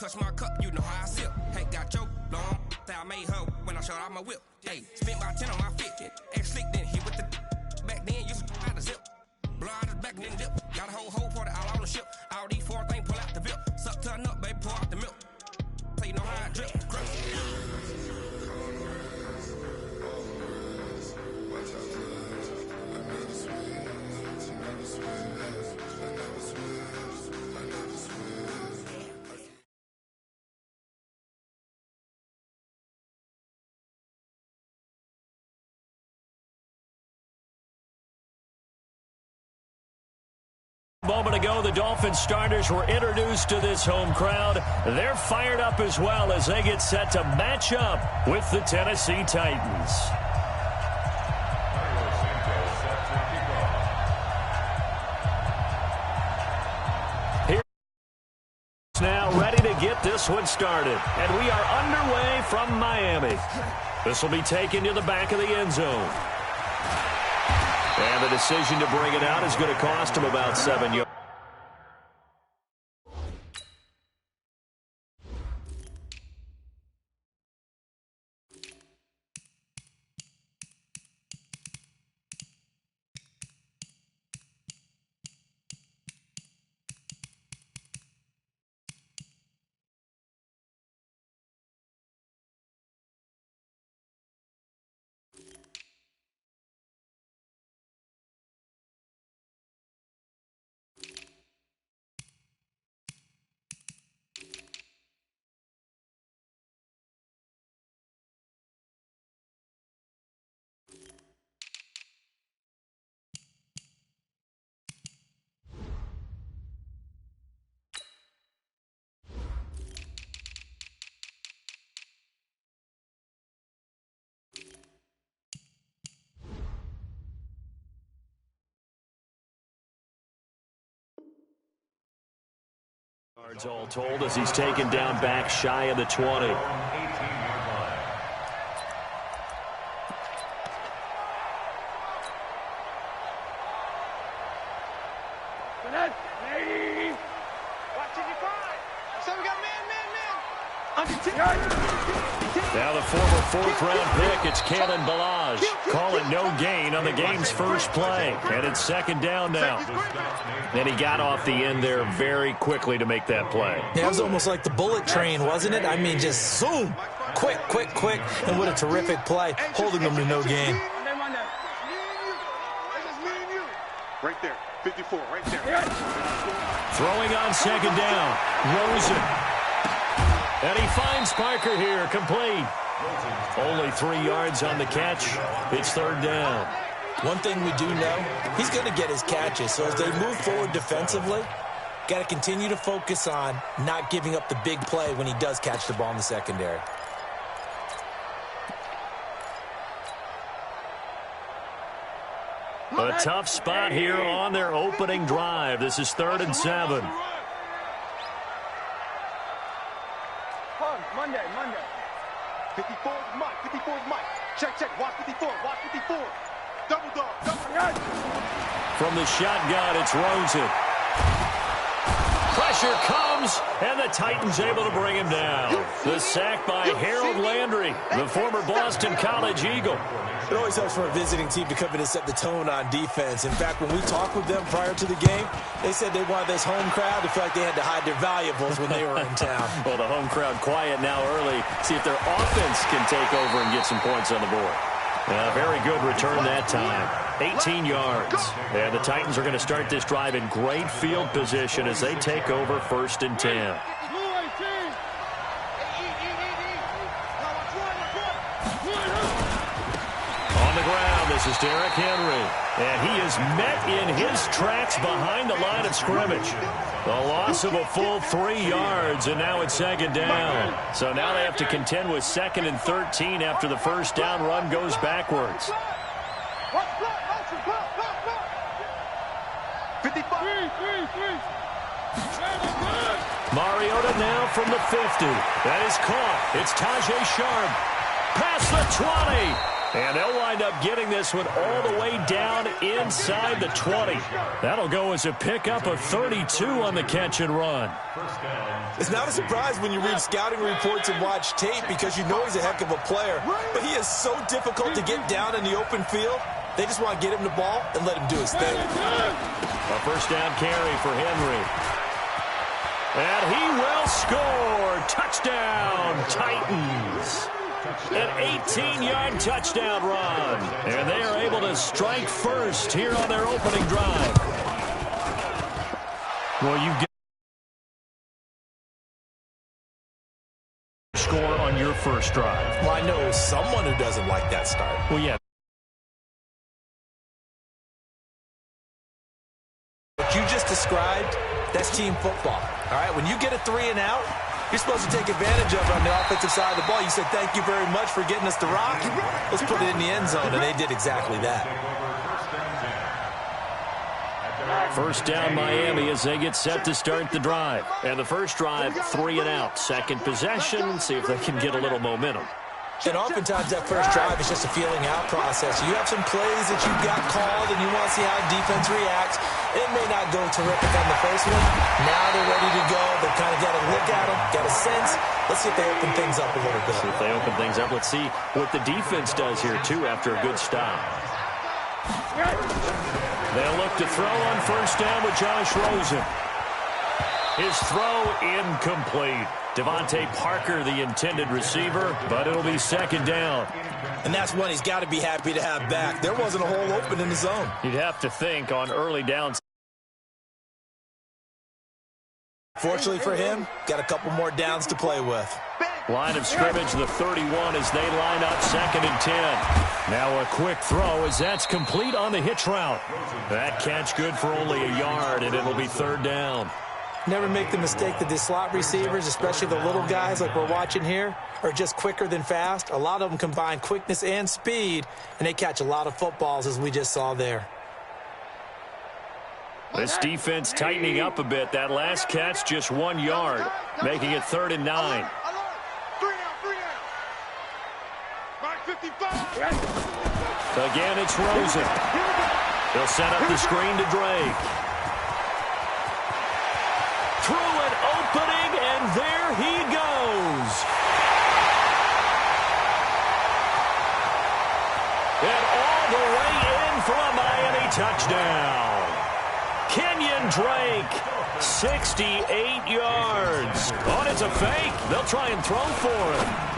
touch my cup, you know how I sip. Hey, got your long, say I made her when I showed out my whip. Hey, spent my 10 on my fit. Ex slick, then hit with the back then, used to out the zip. Blow out his back, then dip. Got a whole party all on the ship. All these four things pull out the VIP. Suck, turn up, baby, pour out the milk. So you know how I drip. A moment ago, the Dolphins starters were introduced to this home crowd. They're fired up as well as they get set to match up with the Tennessee Titans. Here's now ready to get this one started. And we are underway from Miami. This will be taken to the back of the end zone. And the decision to bring it out is going to cost him about 7 yards. Yards all told as he's taken down back shy of the 20. Now the former fourth-round pick, it's Kalen Ballage. Call it no gain on the game's first play. And it's second down now. And he got off the end there very quickly to make that play. Yeah, it was almost like the bullet train, wasn't it? I mean, just zoom. Quick, quick, quick. And what a terrific play, holding them to no gain. Right there, 54, right there. Throwing on second down, Rosen. And he finds Parker here, complete. Only 3 yards on the catch. It's third down. One thing we do know, he's going to get his catches. So as they move forward defensively, got to continue to focus on not giving up the big play when he does catch the ball in the secondary. A tough spot here on their opening drive. This is 3rd and 7. Monday. 54 is Mike. 54 is Mike. Check. Watch 54. Watch 54. Double dog. From the shotgun, it's Rosen. Pressure comes, and the Titans able to bring him down. The sack by Harold Landry, the former Boston College Eagle. It always helps for a visiting team to come in and set the tone on defense. In fact, when we talked with them prior to the game, they said they wanted this home crowd to feel like they had to hide their valuables when they were in town. Well, the home crowd quiet now early. See if their offense can take over and get some points on the board. Very good return that time. 18 yards. And the Titans are going to start this drive in great field position as they take over 1st and 10. On the ground, this is Derrick Henry. And he is met in his tracks behind the line of scrimmage. The loss of a full 3 yards, and now it's second down. So now they have to contend with 2nd and 13 after the first down run goes backwards. 55. Mariota now from the 50. That is caught. It's Tajay Sharp. Past the 20. And they'll wind up getting this one all the way down inside the 20. That'll go as a pickup of 32 on the catch and run. It's not a surprise when you read scouting reports and watch tape because you know he's a heck of a player. But he is so difficult to get down in the open field. They just want to get him the ball and let him do his thing. A first down carry for Henry. And he will score. Touchdown, Titans. An 18-yard touchdown run. And they are able to strike first here on their opening drive. Well, you get score on your first drive. Well, I know someone who doesn't like that start. Well, yeah. What you just described, that's team football. All right, when you get a 3 and out, you're supposed to take advantage of it on the offensive side of the ball. You said, thank you very much for getting us the rock. Let's put it in the end zone, and they did exactly that. First down, Miami, as they get set to start the drive. And the first drive, 3 and out. Second possession, see if they can get a little momentum. And oftentimes that first drive is just a feeling out process. You have some plays that you've got called and you want to see how defense reacts. It may not go terrific on the first one. Now they're ready to go. They've kind of got to look at them, got a sense. Let's see if they open things up a little bit. See if they open things up. Let's see what the defense does here, too, after a good stop. They'll look to throw on first down with Josh Rosen. His throw incomplete. Devontae Parker, the intended receiver, but it'll be second down. And that's one he's got to be happy to have back. There wasn't a hole open in the zone. You'd have to think on early downs. Fortunately for him, got a couple more downs to play with. Line of scrimmage, the 31, as they line up second and 10. Now a quick throw as that's complete on the hitch route. That catch good for only a yard, and it'll be third down. Never make the mistake that the slot receivers, especially the little guys like we're watching here, are just quicker than fast. A lot of them combine quickness and speed, and they catch a lot of footballs, as we just saw there. This defense tightening up a bit. That last catch, just 1 yard, making it 3rd and 9. 3 down. Mark 55. Again, it's Rosen. They'll set up the screen to Drake. Through an opening, and there he goes. And all the way in for a Miami touchdown. Kenyon Drake, 68 yards. Oh, it's a fake. They'll try and throw for him.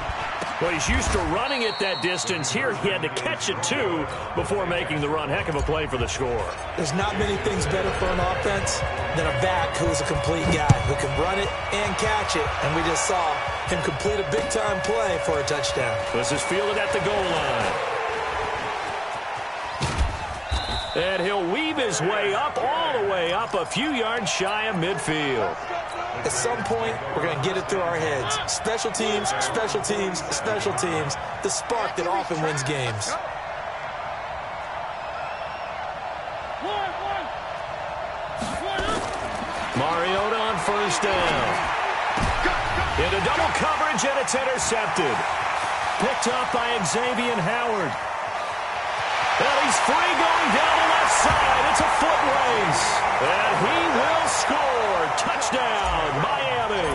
Well, he's used to running it that distance. Here, he had to catch it, too, before making the run. Heck of a play for the score. There's not many things better for an offense than a back who is a complete guy, who can run it and catch it. And we just saw him complete a big-time play for a touchdown. This is fielded at the goal line. And he'll weave his way up, all the way up, a few yards shy of midfield. At some point, we're going to get it through our heads. Special teams, special teams, special teams. The spark that often wins games. Mariota on first down. Into double coverage, and it's intercepted. Picked up by Xavier Howard. And he's free going down the left side. It's a foot race. And he will score. Touchdown, Miami.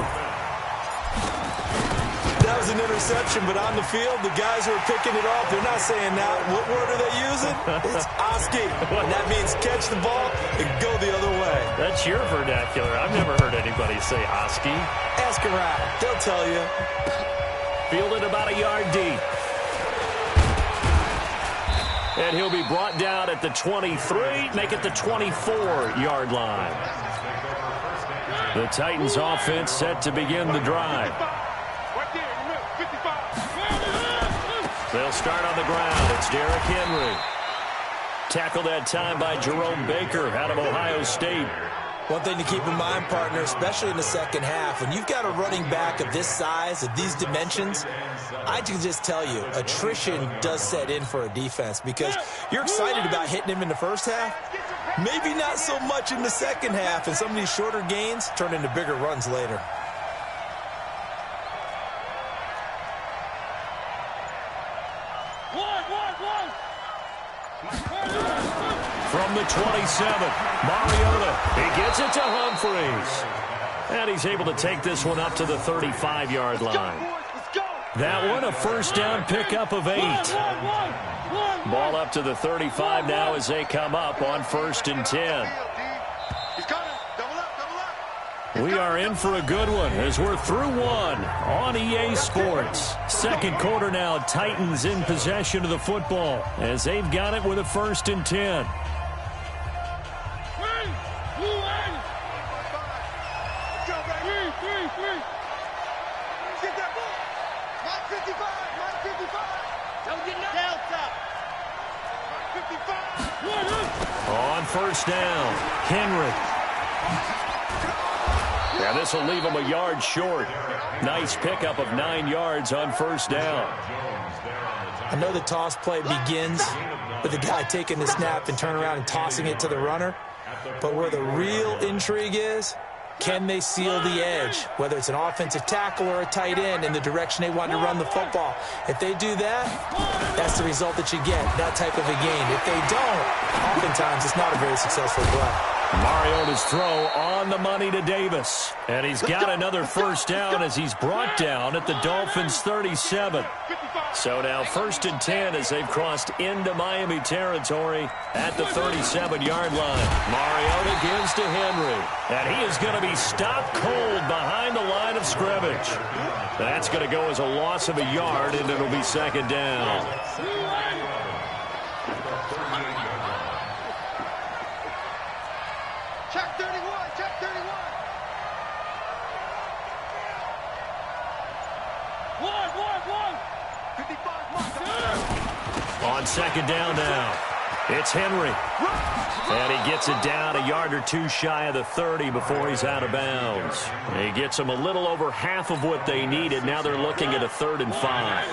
That was an interception, but on the field, the guys who are picking it off, they're not saying that. What word are they using? It's Oski. And that means catch the ball and go the other way. That's your vernacular. I've never heard anybody say Oski. Ask around. They'll tell you. Fielded about a yard deep. And he'll be brought down at the 23, make it the 24-yard line. The Titans offense set to begin the drive. They'll start on the ground. It's Derrick Henry. Tackled that time by Jerome Baker out of Ohio State. One thing to keep in mind, partner, especially in the second half, when you've got a running back of this size, of these dimensions, I can just tell you, attrition does set in for a defense because you're excited about hitting him in the first half, maybe not so much in the second half, and some of these shorter gains turn into bigger runs later. 27. Mariota, he gets it to Humphries. And he's able to take this one up to the 35-yard line. That one a first down pickup of 8. Ball up to the 35 now as they come up on 1st and 10. We are in for a good one as we're through one on EA Sports. Second quarter now, Titans in possession of the football as they've got it with a 1st and 10. On 1st down, Henry. Yeah, this will leave him a yard short. Nice pickup of 9 yards on 1st down. I know the toss play begins with the guy taking the snap and turn around and tossing it to the runner. But where the real intrigue is, can they seal the edge, whether it's an offensive tackle or a tight end, in the direction they want to run the football? If they do that, that's the result that you get, that type of a game. If they don't, oftentimes it's not a very successful play. Mariota's throw on the money to Davis. And he's got another 1st down as he's brought down at the Dolphins' 37. So now 1st and 10 as they've crossed into Miami territory at the 37-yard line. Mariota gives to Henry. And he is going to be stopped cold behind the line of scrimmage. That's going to go as a loss of a yard, and it'll be 2nd down. Check 31, check 31. One. 55 mark. On 2nd down now, it's Henry. And he gets it down a yard or 2 shy of the 30 before he's out of bounds. He gets them a little over half of what they needed. Now they're looking at a 3rd and 5.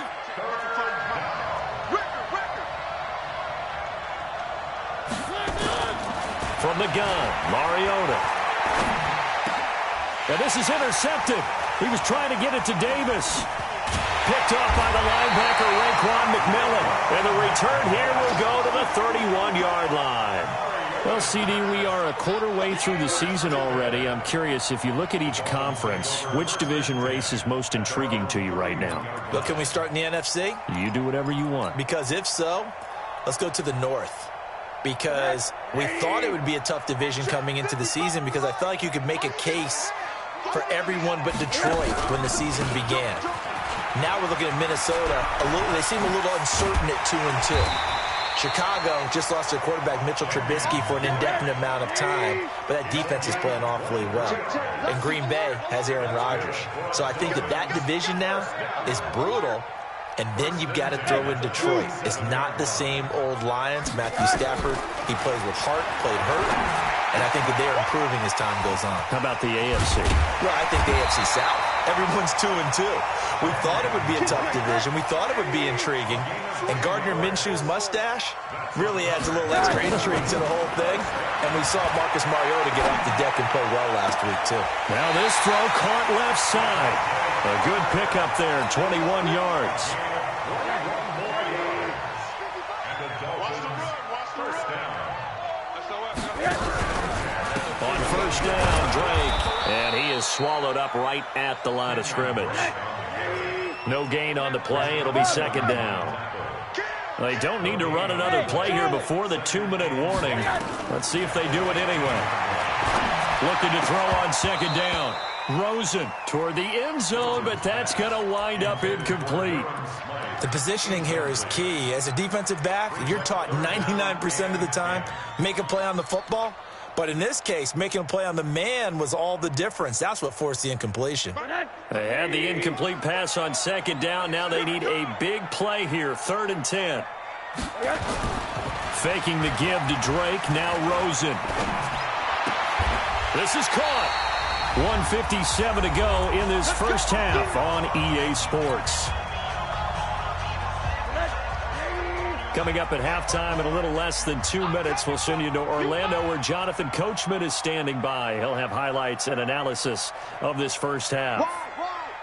From the gun, Mariota. And this is intercepted. He was trying to get it to Davis. Picked off by the linebacker, Raekwon McMillan. And the return here will go to the 31-yard line. Well, CD, we are a quarter way through the season already. I'm curious, if you look at each conference, which division race is most intriguing to you right now? Well, can we start in the NFC? You do whatever you want. Because if so, let's go to the North. Because we thought it would be a tough division coming into the season, because I felt like you could make a case for everyone but Detroit when the season began. Now we're looking at Minnesota. They seem a little uncertain at 2-2. Chicago just lost their quarterback, Mitchell Trubisky, for an indefinite amount of time, but that defense is playing awfully well. And Green Bay has Aaron Rodgers. So I think that division now is brutal. And then you've got to throw in Detroit. It's not the same old Lions. Matthew Stafford, he plays with heart, played hurt. And I think that they're improving as time goes on. How about the AFC? Well, I think the AFC South. Everyone's 2-2. We thought it would be a tough division. We thought it would be intriguing. And Gardner Minshew's mustache really adds a little extra intrigue to the whole thing. And we saw Marcus Mariota get off the deck and play well last week, too. Now this throw caught left side. A good pickup there, 21 yards. On 1st down, Drake. And he is swallowed up right at the line of scrimmage. No gain on the play. It'll be 2nd down. They don't need to run another play here before the 2-minute warning. Let's see if they do it anyway. Looking to throw on 2nd down. Rosen toward the end zone, but that's going to wind up incomplete. The positioning here is key. As a defensive back, you're taught 99% of the time, make a play on the football. But in this case, making a play on the man was all the difference. That's what forced the incompletion. They had the incomplete pass on 2nd down. Now they need a big play here, 3rd and 10. Faking the give to Drake, now Rosen. This is caught. 1:57 to go in this first half on EA Sports. Coming up at halftime in a little less than 2 minutes, we'll send you to Orlando where Jonathan Coachman is standing by. He'll have highlights and analysis of this first half.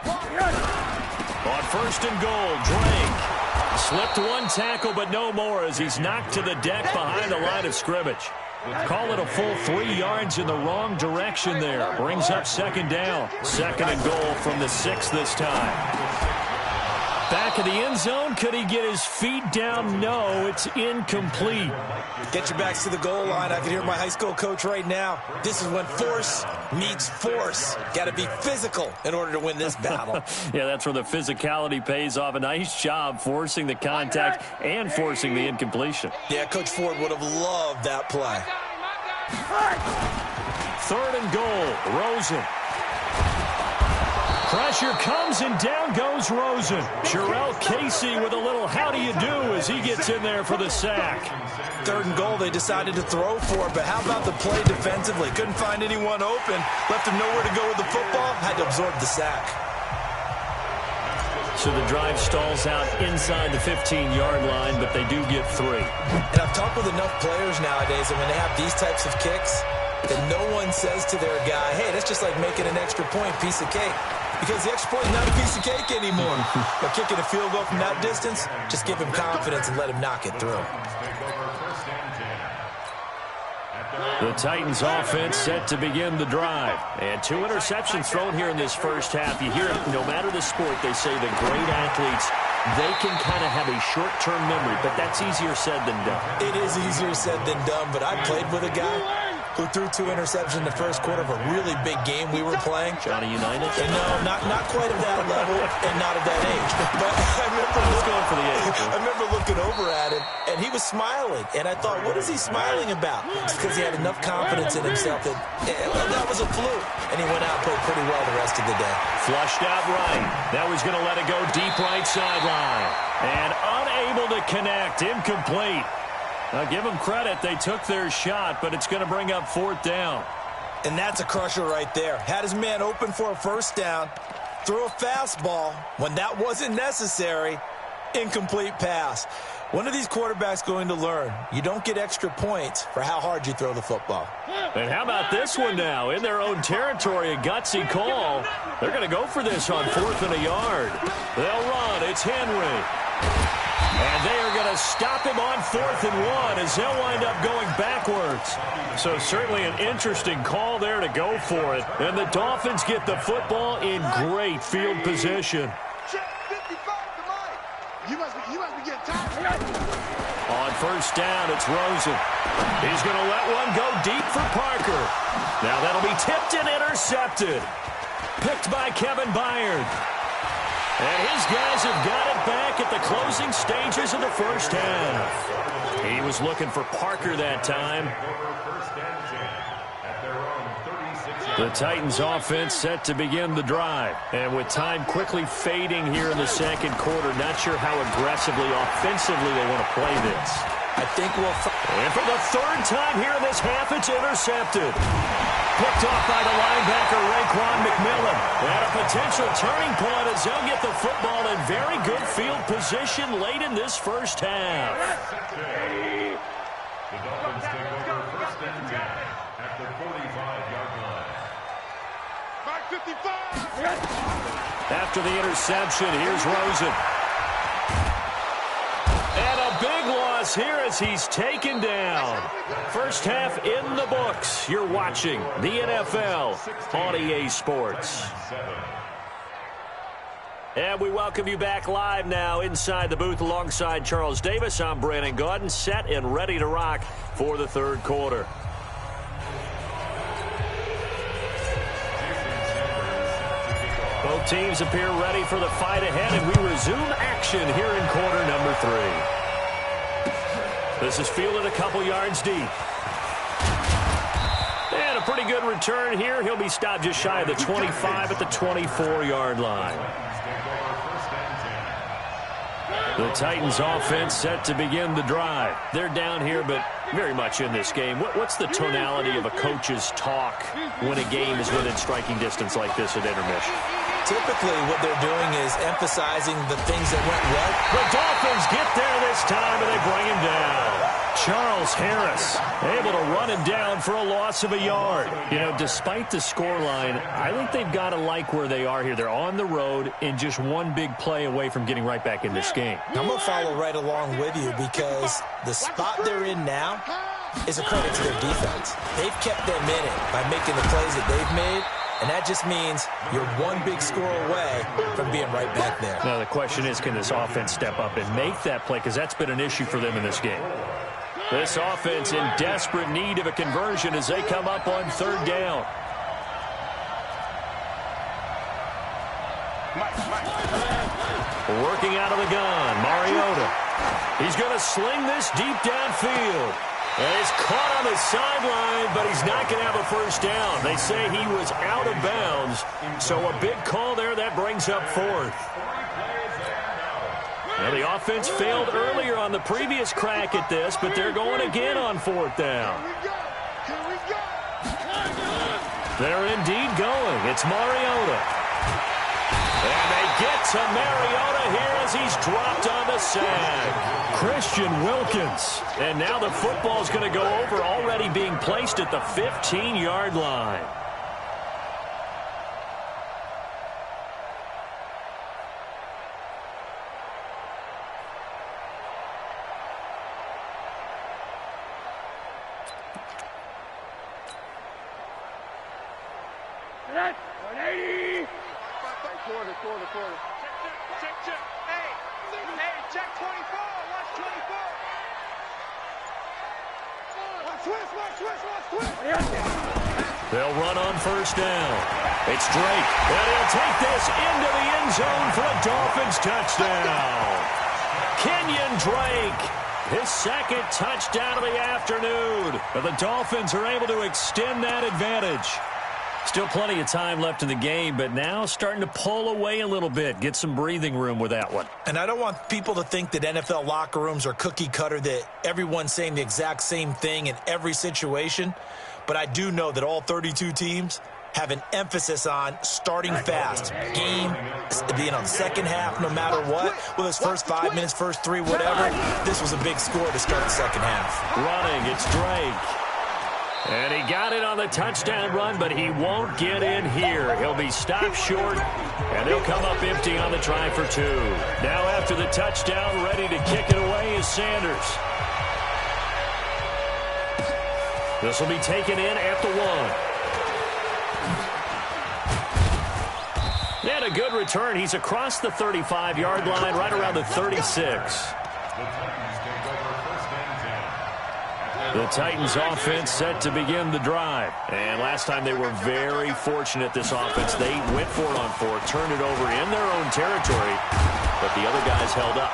On 1st and goal, Drake slipped one tackle but no more as he's knocked to the deck behind the line of scrimmage. Call it a full 3 yards in the wrong direction there. Brings up second down. Second and goal from the 6 this time. Back of the end zone. Could he get his feet down? No, it's incomplete. Get your backs to the goal line. I can hear my high school coach right now. This is when force meets force. Got to be physical in order to win this battle. Yeah, that's where the physicality pays off. A nice job forcing the contact and forcing the incompletion. Yeah, Coach Ford would have loved that play. Third and goal. Rosen. Pressure comes, and down goes Rosen. Jarrell Casey with a little how do you do as he gets in there for the sack. Third and goal they decided to throw for, but how about the play defensively? Couldn't find anyone open. Left him nowhere to go with the football. Had to absorb the sack. So the drive stalls out inside the 15-yard line, but they do get 3. And I've talked with enough players nowadays that when they have these types of kicks, that no one says to their guy, hey, that's just like making an extra point, piece of cake. Because the extra point is not a piece of cake anymore. But kicking a field goal from that distance, just give him confidence and let him knock it through. The Titans offense set to begin the drive. And 2 interceptions thrown here in this first half. You hear it, no matter the sport, they say the great athletes, they can kind of have a short-term memory, but that's easier said than done. It is easier said than done, but I played with a guy who threw 2 interceptions in the first quarter of a really big game we were playing. Johnny Unitas? And no, not quite at that level and not at that age. But I remember looking over at him, and he was smiling. And I thought, what is he smiling about? It's because he had enough confidence in himself that that was a fluke. And he went out and played pretty well the rest of the day. Flushed out right. Now he's going to let it go deep right sideline. And unable to connect. Incomplete. Now, give them credit. They took their shot, but it's going to bring up 4th down. And that's a crusher right there. Had his man open for a first down, threw a fastball when that wasn't necessary, incomplete pass. When are these quarterbacks going to learn? You don't get extra points for how hard you throw the football. And how about this one now? In their own territory, a gutsy call. They're going to go for this on 4th and a yard. They'll run. It's Henry. And they are going to stop him on 4th and 1 as they'll wind up going backwards. So certainly an interesting call there to go for it. And the Dolphins get the football in great field position. You must be getting tired. On first down, it's Rosen. He's going to let one go deep for Parker. Now that'll be tipped and intercepted. Picked by Kevin Byard. And his guys have got it back at the closing stages of the first half. He was looking for Parker that time. The Titans offense set to begin the drive. And with time quickly fading here in the second quarter, not sure how aggressively, offensively they want to play this. I think we'll... And for the 3rd time here in this half, it's intercepted. Picked off by the linebacker, Raekwon McMillan. And a potential turning point as they'll get the football in very good field position late in this first half. The Dolphins take over 1st and 10 at the 45-yard line. Mark 55. After the interception, here's Rosen. And a big loss here as he's taken down. First half in the books. You're watching the NFL on EA Sports. And we welcome you back live now inside the booth alongside Charles Davis. I'm Brandon Gaudin, set and ready to rock for the 3rd quarter. Both teams appear ready for the fight ahead, and we resume action here in quarter number 3. This is fielded a couple yards deep. And a pretty good return here. He'll be stopped just shy of the 25 at the 24-yard line. The Titans offense set to begin the drive. They're down here, but very much in this game. What's the tonality of a coach's talk when a game is within striking distance like this at intermission? Typically, what they're doing is emphasizing the things that went well. The Dolphins get there this time, and they bring him down. Charles Harris able to run him down for a loss of a yard. You know, despite the scoreline, I think they've got to like where they are here. They're on the road and just one big play away from getting right back in this game. I'm going to follow right along with you because the spot they're in now, is a credit to their defense. They've kept them in it by making the plays that they've made, and that just means you're one big score away from being right back there. Now the question is, can this offense step up and make that play? Because that's been an issue for them in this game. This offense in desperate need of a conversion as they come up on third down. Working out of the gun, Mariota. He's going to sling this deep downfield. And he's caught on the sideline, but he's not going to have a first down. They say he was out of bounds, so a big call there that brings up fourth. Now the offense failed earlier on the previous crack at this, but they're going again on fourth down. They're indeed going. It's Mariota. And they get to Mariota here as he's dropped on the sack. Christian Wilkins. And now the football's going to go over, already being placed at the 15-yard line. Check 24. Watch 24. They'll run on first down. It's Drake, and he'll take this into the end zone for a Dolphins touchdown. Kenyon Drake, his second touchdown of the afternoon. But the Dolphins are able to extend that advantage. Still plenty of time left in the game, but now starting to pull away a little bit, get some breathing room with that one. And I don't want people to think that NFL locker rooms are cookie cutter, that everyone's saying the exact same thing in every situation. But I do know that all 32 teams have an emphasis on starting fast. Game, second half, no matter what. Well, his first 5 minutes, first three, whatever. This was a big score to start the second half. Running, it's Drake. And he got it on the touchdown run, but he won't get in here. He'll be stopped short, and he'll come up empty on the try for two. Now after the touchdown, ready to kick it away is Sanders. This will be taken in at the 1. And a good return. He's across the 35-yard line, right around the 36. The Titans offense set to begin the drive. And last time they were very fortunate, this offense. They went for it on fourth, turned it over in their own territory, but the other guys held up.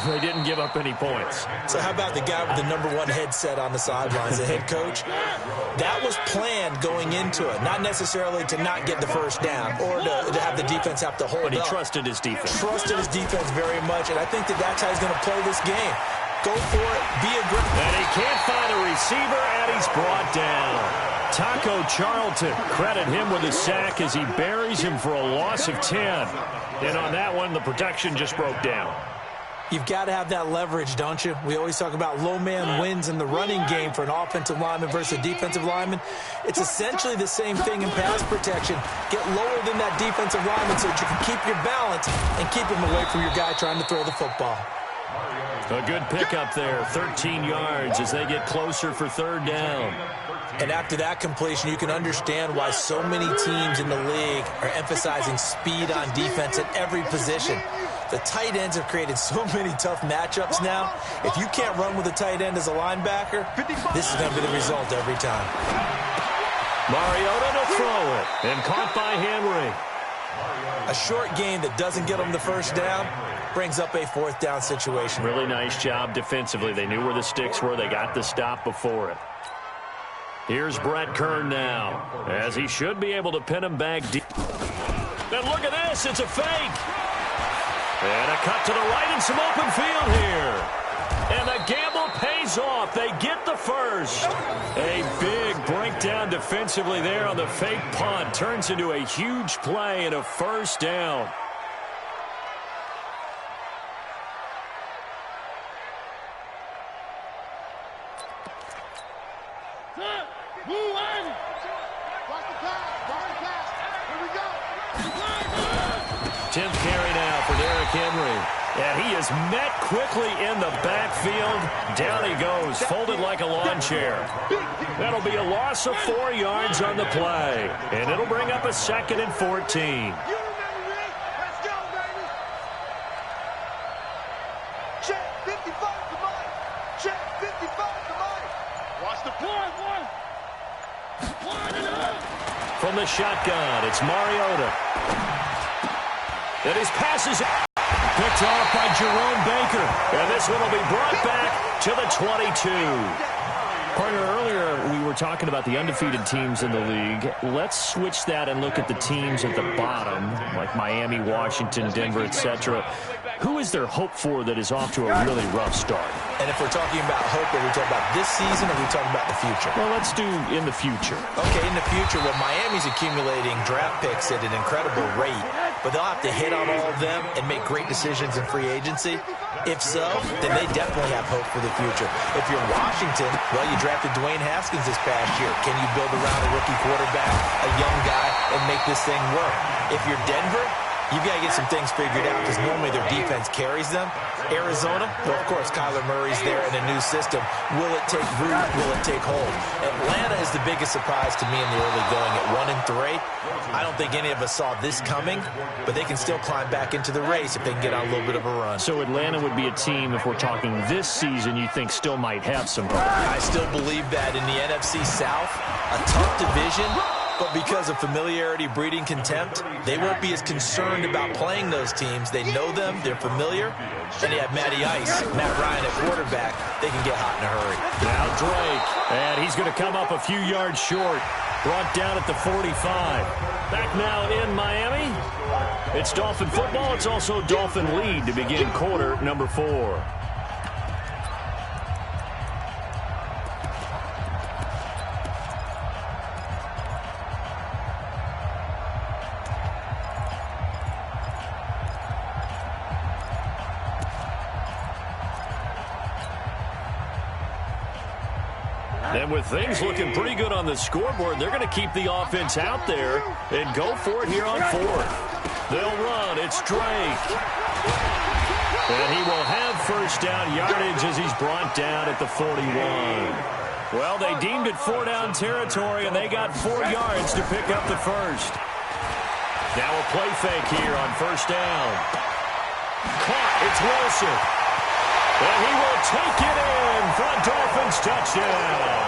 They didn't give up any points. So how about the guy with the #1 headset on the sidelines, the head coach? That was planned going into it, not necessarily to not get the first down or to have the defense have to hold up. But he trusted his defense. Trusted his defense very much, and I think that's how he's going to play this game. Go for it. Be aggressive. And he can't find a receiver, and he's brought down. Taco Charlton, credit him with a sack as he buries him for a loss of 10. And on that one, the protection just broke down. You've got to have that leverage, don't you? We always talk about low man wins in the running game for an offensive lineman versus a defensive lineman. It's essentially the same thing in pass protection. Get lower than that defensive lineman so that you can keep your balance and keep him away from your guy trying to throw the football. A good pickup there, 13 yards as they get closer for third down. And after that completion, you can understand why so many teams in the league are emphasizing speed on defense at every position. The tight ends have created so many tough matchups now. If you can't run with a tight end as a linebacker, this is going to be the result every time. Mariota to throw it, and caught by Henry. A short game that doesn't get them the first down brings up a fourth down situation. Really nice job defensively. They knew where the sticks were. They got the stop before it. Here's Brett Kern now, as he should be able to pin him back deep. And look at this. It's a fake. And a cut to the right and some open field here. And the gamble pays off. They get the first. A big breakdown defensively there on the fake punt. Turns into a huge play and a first down. Tenth carry now for Derrick Henry. And he is met quickly in the backfield. Down he goes, folded like a lawn chair. That'll be a loss of 4 yards on the play. And it'll bring up a 2nd and 14. From the shotgun, it's Mariota. And his pass is picked off by Jerome Baker. And this one will be brought back to the 22. Partner, earlier we were talking about the undefeated teams in the league. Let's switch that and look at the teams at the bottom, like Miami, Washington, Denver, etc. Who is there hope for that is off to a really rough start? And if we're talking about hope, are we talking about this season or are we talking about the future? Well, let's do in the future. Okay, in the future, well, Miami's accumulating draft picks at an incredible rate, but they'll have to hit on all of them and make great decisions in free agency. If so, then they definitely have hope for the future. If you're Washington, well, you drafted Dwayne Haskins this past year. Can you build around a rookie quarterback, a young guy, and make this thing work? If you're Denver, you've got to get some things figured out because normally their defense carries them. Arizona, well, of course, Kyler Murray's there in a new system. Will it take root? Will it take hold? Atlanta is the biggest surprise to me in the early going at 1-3. I don't think any of us saw this coming, but they can still climb back into the race if they can get on a little bit of a run. So Atlanta would be a team, if we're talking this season, you think still might have some hope? I still believe that in the NFC South, a tough division, but because of familiarity breeding contempt, they won't be as concerned about playing those teams. They know them, they're familiar, and they have Matty Ice, Matt Ryan at quarterback. They can get hot in a hurry. Now Drake, and he's going to come up a few yards short. Brought down at the 45. Back now in Miami. It's Dolphin football. It's also Dolphin lead to begin quarter number 4. And with things looking pretty good on the scoreboard, they're going to keep the offense out there and go for it here on 4th. They'll run. It's Drake. And he will have first down yardage as he's brought down at the 41. Well, they deemed it 4-down territory, and they got 4 yards to pick up the first. Now a play fake here on first down. Caught. It's Wilson. And he will take it in for a Dolphins touchdown.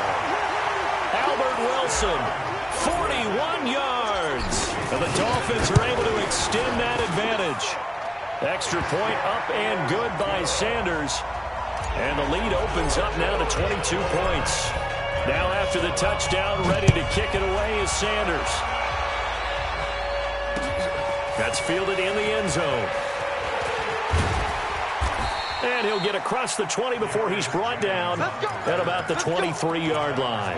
Albert Wilson, 41 yards. And the Dolphins are able to extend that advantage. Extra point up and good by Sanders. And the lead opens up now to 22 points. Now after the touchdown, ready to kick it away is Sanders. That's fielded in the end zone. And he'll get across the 20 before he's brought down at about the 23-yard line.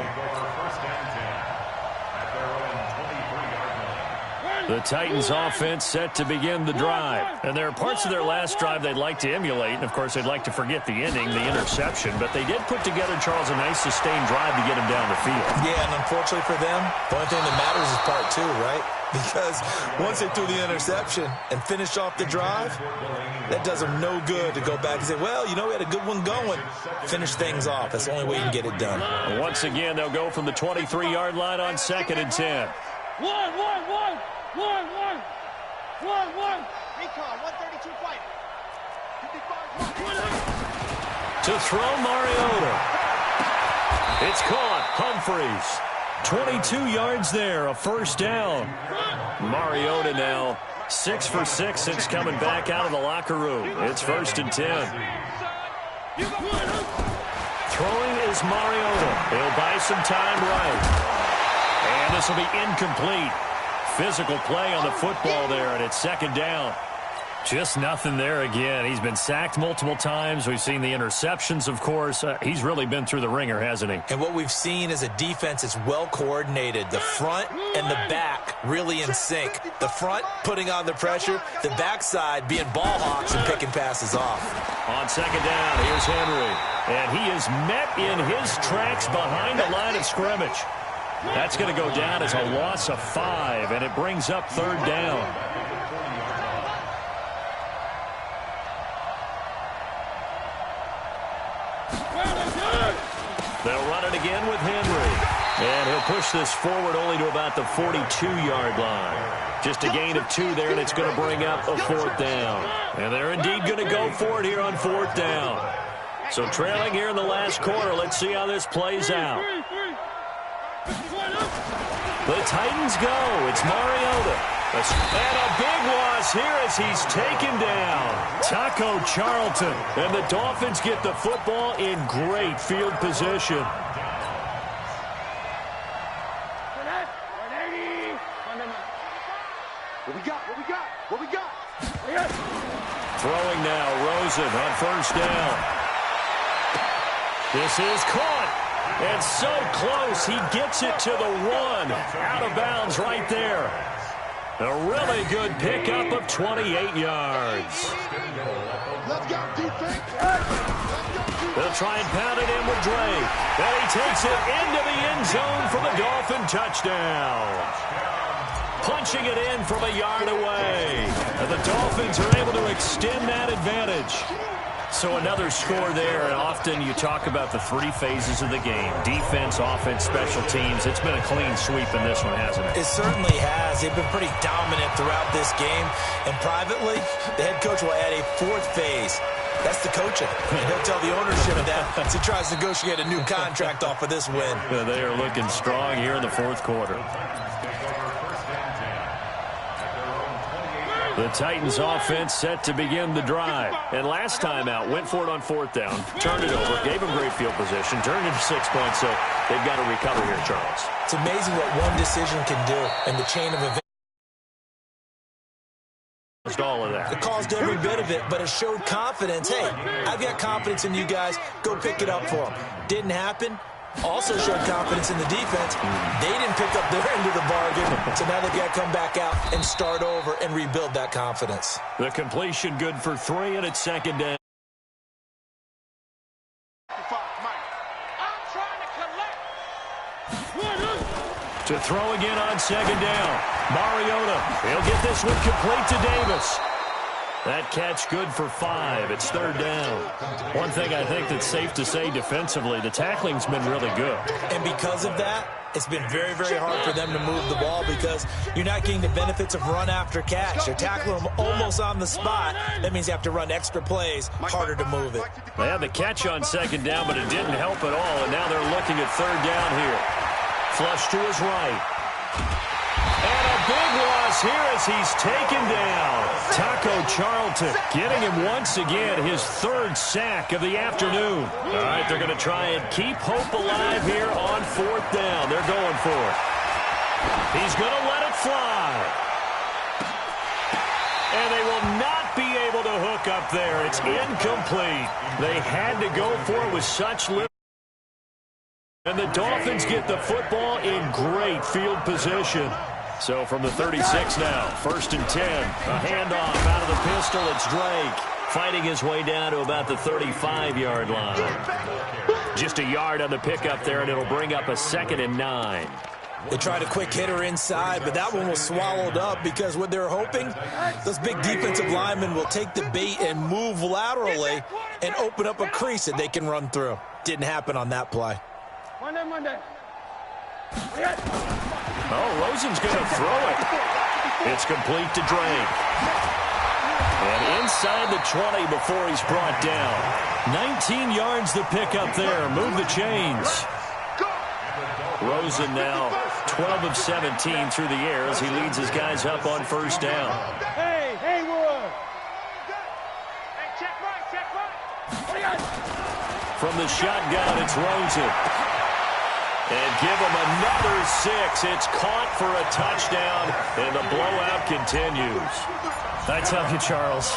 The Titans offense set to begin the drive. And there are parts of their last drive they'd like to emulate. And, of course, they'd like to forget the ending, the interception. But they did put together, Charles, a nice sustained drive to get him down the field. Yeah, and unfortunately for them, the only thing that matters is part 2, right? Because once they threw the interception and finished off the drive, that does them no good to go back and say, well, you know, we had a good one going. Finish things off. That's the only way you can get it done. And once again, they'll go from the 23-yard line on 2nd and 10. Recon, 132 fight. To throw Mariota. It's caught. Humphreys. 22 yards there, a first down. Mariota now 6 for 6 since coming back out of the locker room. It's 1st and 10. Throwing is Mariota. He'll buy some time right. And this will be incomplete. Physical play on the football there, and it's 2nd down. Just nothing there again. He's been sacked multiple times. We've seen the interceptions, of course. He's really been through the ringer, hasn't he? And what we've seen is a defense that's well coordinated. The front and the back really in sync. The front putting on the pressure. The backside being ball hawks and picking passes off. On 2nd down, here's Henry. And he is met in his tracks behind the line of scrimmage. That's going to go down as a loss of 5, and it brings up 3rd down. They'll run it again with Henry. And he'll push this forward only to about the 42-yard line. Just a gain of 2 there, and it's going to bring up a 4th down. And they're indeed going to go for it here on 4th down. So trailing here in the last quarter. Let's see how this plays out. The Titans go. It's Mariota. And a big loss here as he's taken down. Taco Charlton. And the Dolphins get the football in great field position. What we got? Throwing now, Rosen on 1st down. This is caught. And so close, he gets it to the 1. Out of bounds right there. A really good pickup of 28 yards. Let's go, defense. They'll try and pound it in with Drake. And he takes it into the end zone for the Dolphin touchdown. Punching it in from a yard away. And the Dolphins are able to extend that advantage. So another score there, and often you talk about the 3 phases of the game. Defense, offense, special teams. It's been a clean sweep in this one, hasn't it? It certainly has. They've been pretty dominant throughout this game. And privately, the head coach will add a 4th phase. That's the coaching. And he'll tell the ownership that as he tries to negotiate a new contract off of this win. They are looking strong here in the 4th quarter. The Titans offense set to begin the drive. And last time out, went for it on 4th down, turned it over, gave them great field position, turned into 6 points, so they've got to recover here, Charles. It's amazing what one decision can do in the chain of events. All of that. It caused every bit of it, but it showed confidence. Hey, I've got confidence in you guys. Go pick it up for them. Didn't happen. Also showed confidence in the defense. They didn't pick up their end of the bargain, so now they've got to come back out and start over and rebuild that confidence. The completion good for 3, and it's 2nd down. To throw again on 2nd down. Mariota. He'll get this one complete to Davis. That catch good for 5. It's 3rd down. One thing I think that's safe to say defensively, the tackling's been really good. And because of that, it's been very, very hard for them to move the ball because you're not getting the benefits of run after catch. You're tackling them almost on the spot. That means you have to run extra plays, harder to move it. They had the catch on 2nd down, but it didn't help at all, and now they're looking at 3rd down here. Flush to his right. And a big loss here as he's taken down. Taco Charlton getting him once again, his 3rd sack of the afternoon. All right, they're going to try and keep hope alive here on 4th down. They're going for it. He's going to let it fly. And they will not be able to hook up there. It's incomplete. They had to go for it with such little. And the Dolphins get the football in great field position. So from the 36 now, 1st and 10. A handoff out of the pistol. It's Drake fighting his way down to about the 35-yard line. Just a yard on the pickup there, and it'll bring up a 2nd and 9. They tried a quick hitter inside, but that one was swallowed up because what they're hoping, those big defensive linemen will take the bait and move laterally and open up a crease that they can run through. Didn't happen on that play. Monday. Oh, Rosen's going to throw it. It's complete to Drake. And inside the 20 before he's brought down. 19 yards the pick up there. Move the chains. Rosen now 12 of 17 through the air as he leads his guys up on 1st down. Hey, Haywood. Hey, check right. From the shotgun, it's Rosen. And give him another 6. It's caught for a touchdown, and the blowout continues. I tell you, Charles,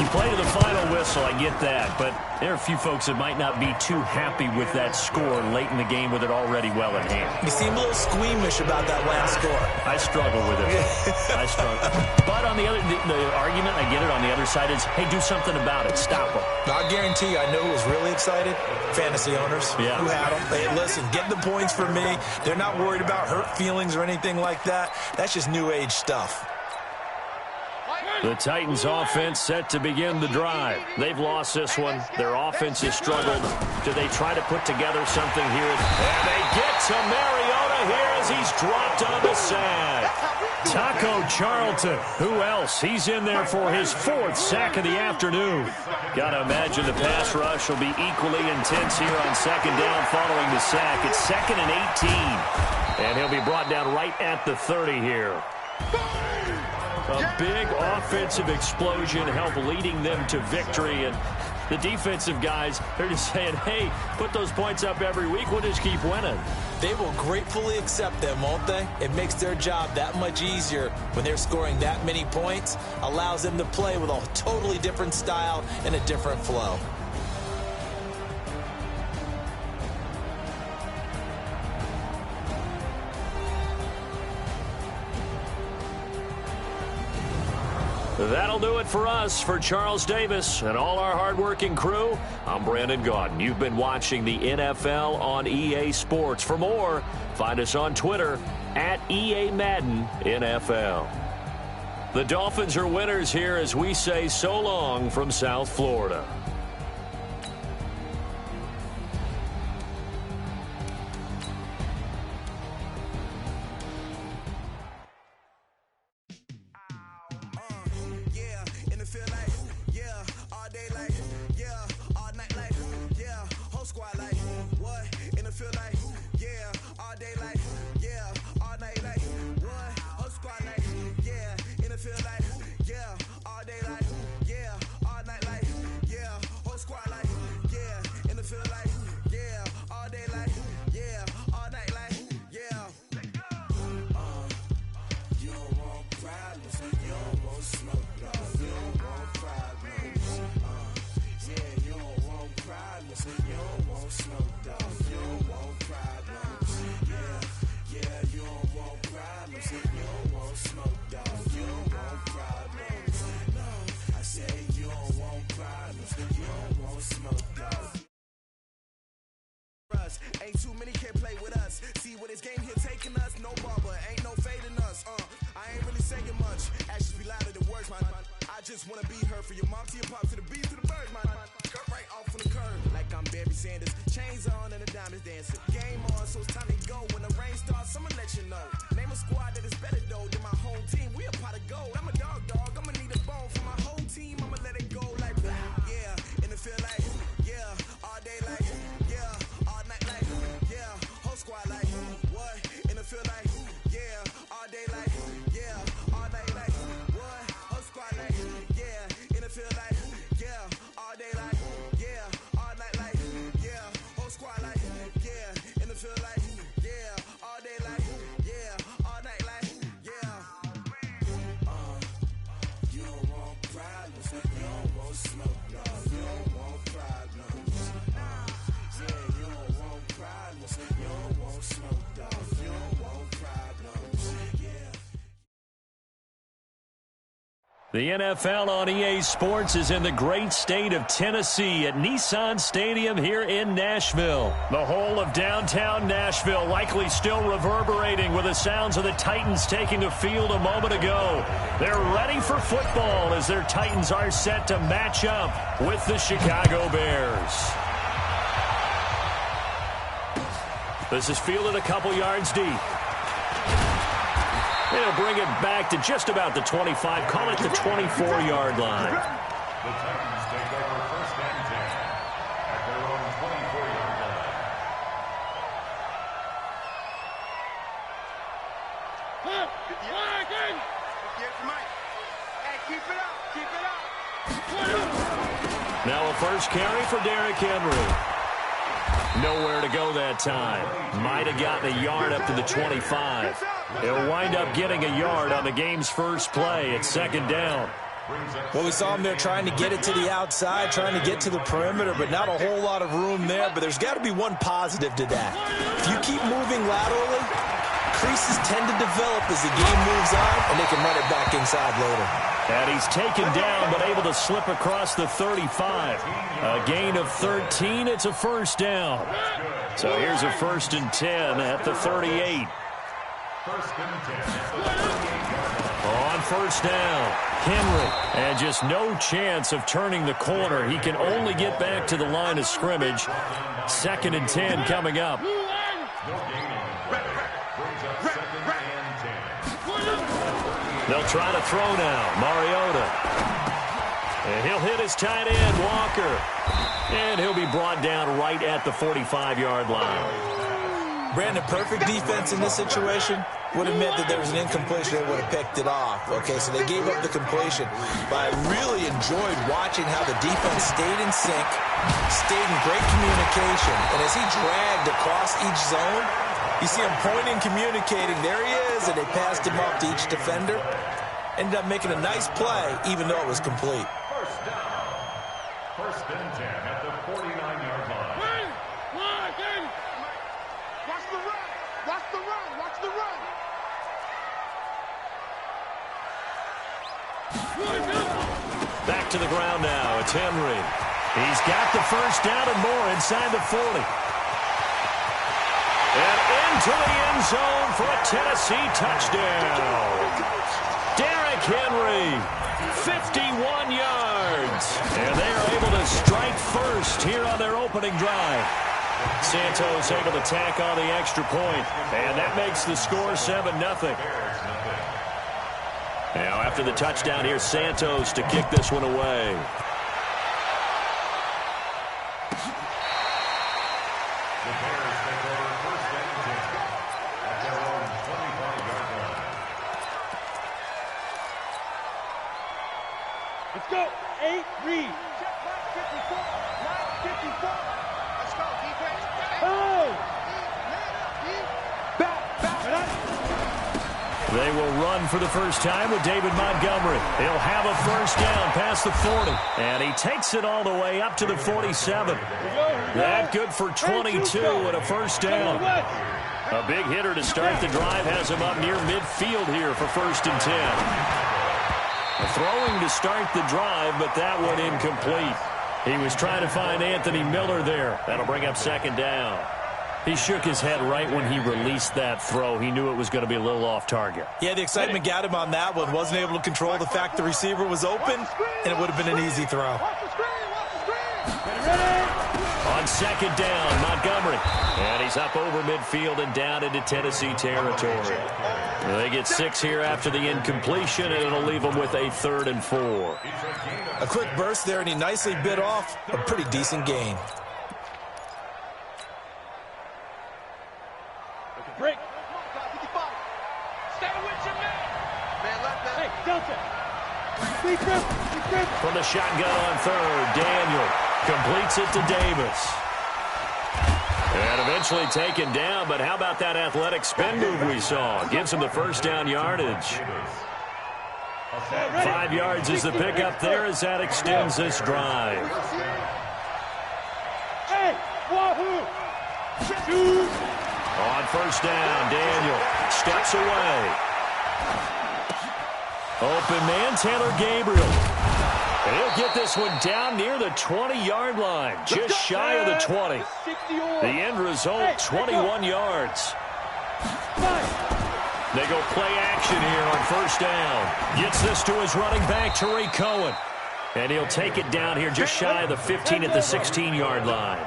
you play to the final whistle, I get that, but there are a few folks that might not be too happy with that score late in the game with it already well in hand. You seem a little squeamish about that last score. I struggle with it. I struggle. But on the other, the argument, I get it, on the other side is, hey, do something about it. Stop them. I guarantee you, I know who was really excited. Fantasy owners who had them. Hey, listen, get the points for me. They're not worried about hurt feelings or anything like that. That's just new age stuff. The Titans offense set to begin the drive. They've lost this one. Their offense has struggled. Do they try to put together something here? And they get to Mariota here as he's dropped on the sack. Taco Charlton. Who else? He's in there for his 4th sack of the afternoon. Got to imagine the pass rush will be equally intense here on 2nd down following the sack. It's 2nd and 18. And he'll be brought down right at the 30 here. A big offensive explosion helped leading them to victory. And the defensive guys, they're just saying, hey, put those points up every week. We'll just keep winning. They will gratefully accept them, won't they? It makes their job that much easier when they're scoring that many points. Allows them to play with a totally different style and a different flow. That'll do it for us. For Charles Davis and all our hardworking crew, I'm Brandon Gaudin. You've been watching the NFL on EA Sports. For more, find us on Twitter at EA Madden NFL. The Dolphins are winners here as we say so long from South Florida. Ain't too many can play with us. See what this game here taking us. No bumper, ain't no fading us. I ain't really saying much. Actions be louder than words, man. I just wanna be heard. For your mom to your pop to the beat to the bird, man. Cut right off on the curb like I'm Barry Sanders. Chains on and the diamonds dancing. Game on, so it's time to go. When the rain starts, I'ma let you know. Name a squad that is better though than my home team. We a pot of gold. I'm a dog. I'ma need a bone for my whole team. I'ma let it go like yeah. And it feel like yeah. All day like yeah. All night like yeah. Whole squad like what? And it feel like yeah. All day like yeah. All night like what? Whole squad like yeah. And it feel like yeah. All day like yeah. All night like yeah. Whole squad like yeah. And it feel like yeah. All day like yeah. All night like yeah. You don't want problems. You don't want smoke. No. You don't want problems. Yeah, you don't want problems. You don't want smoke. Dog. You don't want problems. Yeah. The NFL on EA Sports is in the great state of Tennessee at Nissan Stadium here in Nashville. The whole of downtown Nashville likely still reverberating with the sounds of the Titans taking the field a moment ago. They're ready for football as their Titans are set to match up with the Chicago Bears. This is fielded a couple yards deep. They'll bring it back to just about the 25, call it the 24-yard line. The Titans take over 1st and 10 at their own 24-yard line. Hey, keep it up. Keep it up. Now a first carry for Derrick Henry. Nowhere to go that time. Might have gotten a yard up to the 25. He'll wind up getting a yard on the game's first play at 2nd down. Well, we saw him there trying to get it to the outside, trying to get to the perimeter, but not a whole lot of room there. But there's got to be one positive to that. If you keep moving laterally, creases tend to develop as the game moves on, and they can run it back inside later. And he's taken down, but able to slip across the 35. A gain of 13. It's a first down. So here's a 1st and 10 at the 38. 1st and 10 at the 38-yard line. On first down, Henry. And just no chance of turning the corner. He can only get back to the line of scrimmage. 2nd and 10 coming up. They'll try to throw now. Mariota. And he'll hit his tight end, Walker. And he'll be brought down right at the 45-yard line. Brandon, perfect defense in this situation would have meant that there was an incompletion. They would have picked it off. Okay, so they gave up the completion. But I really enjoyed watching how the defense stayed in sync, stayed in great communication. And as he dragged across each zone, you see him pointing, communicating. There he is, and they passed him off to each defender. Ended up making a nice play, even though it was complete. First down. 1st and 10 at the 49-yard line. Watch the run. Watch the run. Watch the run. Back to the ground now. It's Henry. He's got the first down and more inside the 40. And into the end zone for a Tennessee touchdown. Derrick Henry, 51 yards. And they are able to strike first here on their opening drive. Santos able to tack on the extra point. And that makes the score 7-0. Now after the touchdown, here's Santos to kick this one away. The Bears take over 1st and 10 at their own 25-yard line. Let's go. 8, read. Check 954. 954. Let's go, defense. Oh! Back. They will run for the first time with David Montgomery. He'll have a first down past the 40. And he takes it all the way up to the 47. That good for 22 and a first down. A big hitter to start the drive has him up near midfield here for 1st and 10. Throwing to start the drive, but that one incomplete. He was trying to find Anthony Miller there. That'll bring up 2nd down. He shook his head right when he released that throw. He knew it was going to be a little off target. Yeah, the excitement got him on that one. Wasn't able to control the fact the receiver was open, and it would have been an easy throw. On 2nd down, Montgomery. And he's up over midfield and down into Tennessee territory. They get 6 here after the incompletion, and it'll leave them with a 3rd and 4. A quick burst there, and he nicely bit off a pretty decent gain. Break. 55. Stay with your man. Man, let that. Hey, Delta. Deep grip. From the shotgun on 3rd, Daniel completes it to Davis. And eventually taken down, but how about that athletic spin move we saw? Gives him the first down yardage. 5 yards is the pickup there as that extends this drive. Hey, wahoo. Shoot. On first down, Daniel steps away. Open man, Taylor Gabriel. And he'll get this one down near the 20-yard line, just shy of the 20. The end result, 21 yards. They go play action here on first down. Gets this to his running back, Tariq Cohen. And he'll take it down here just shy of the 15 at the 16-yard line.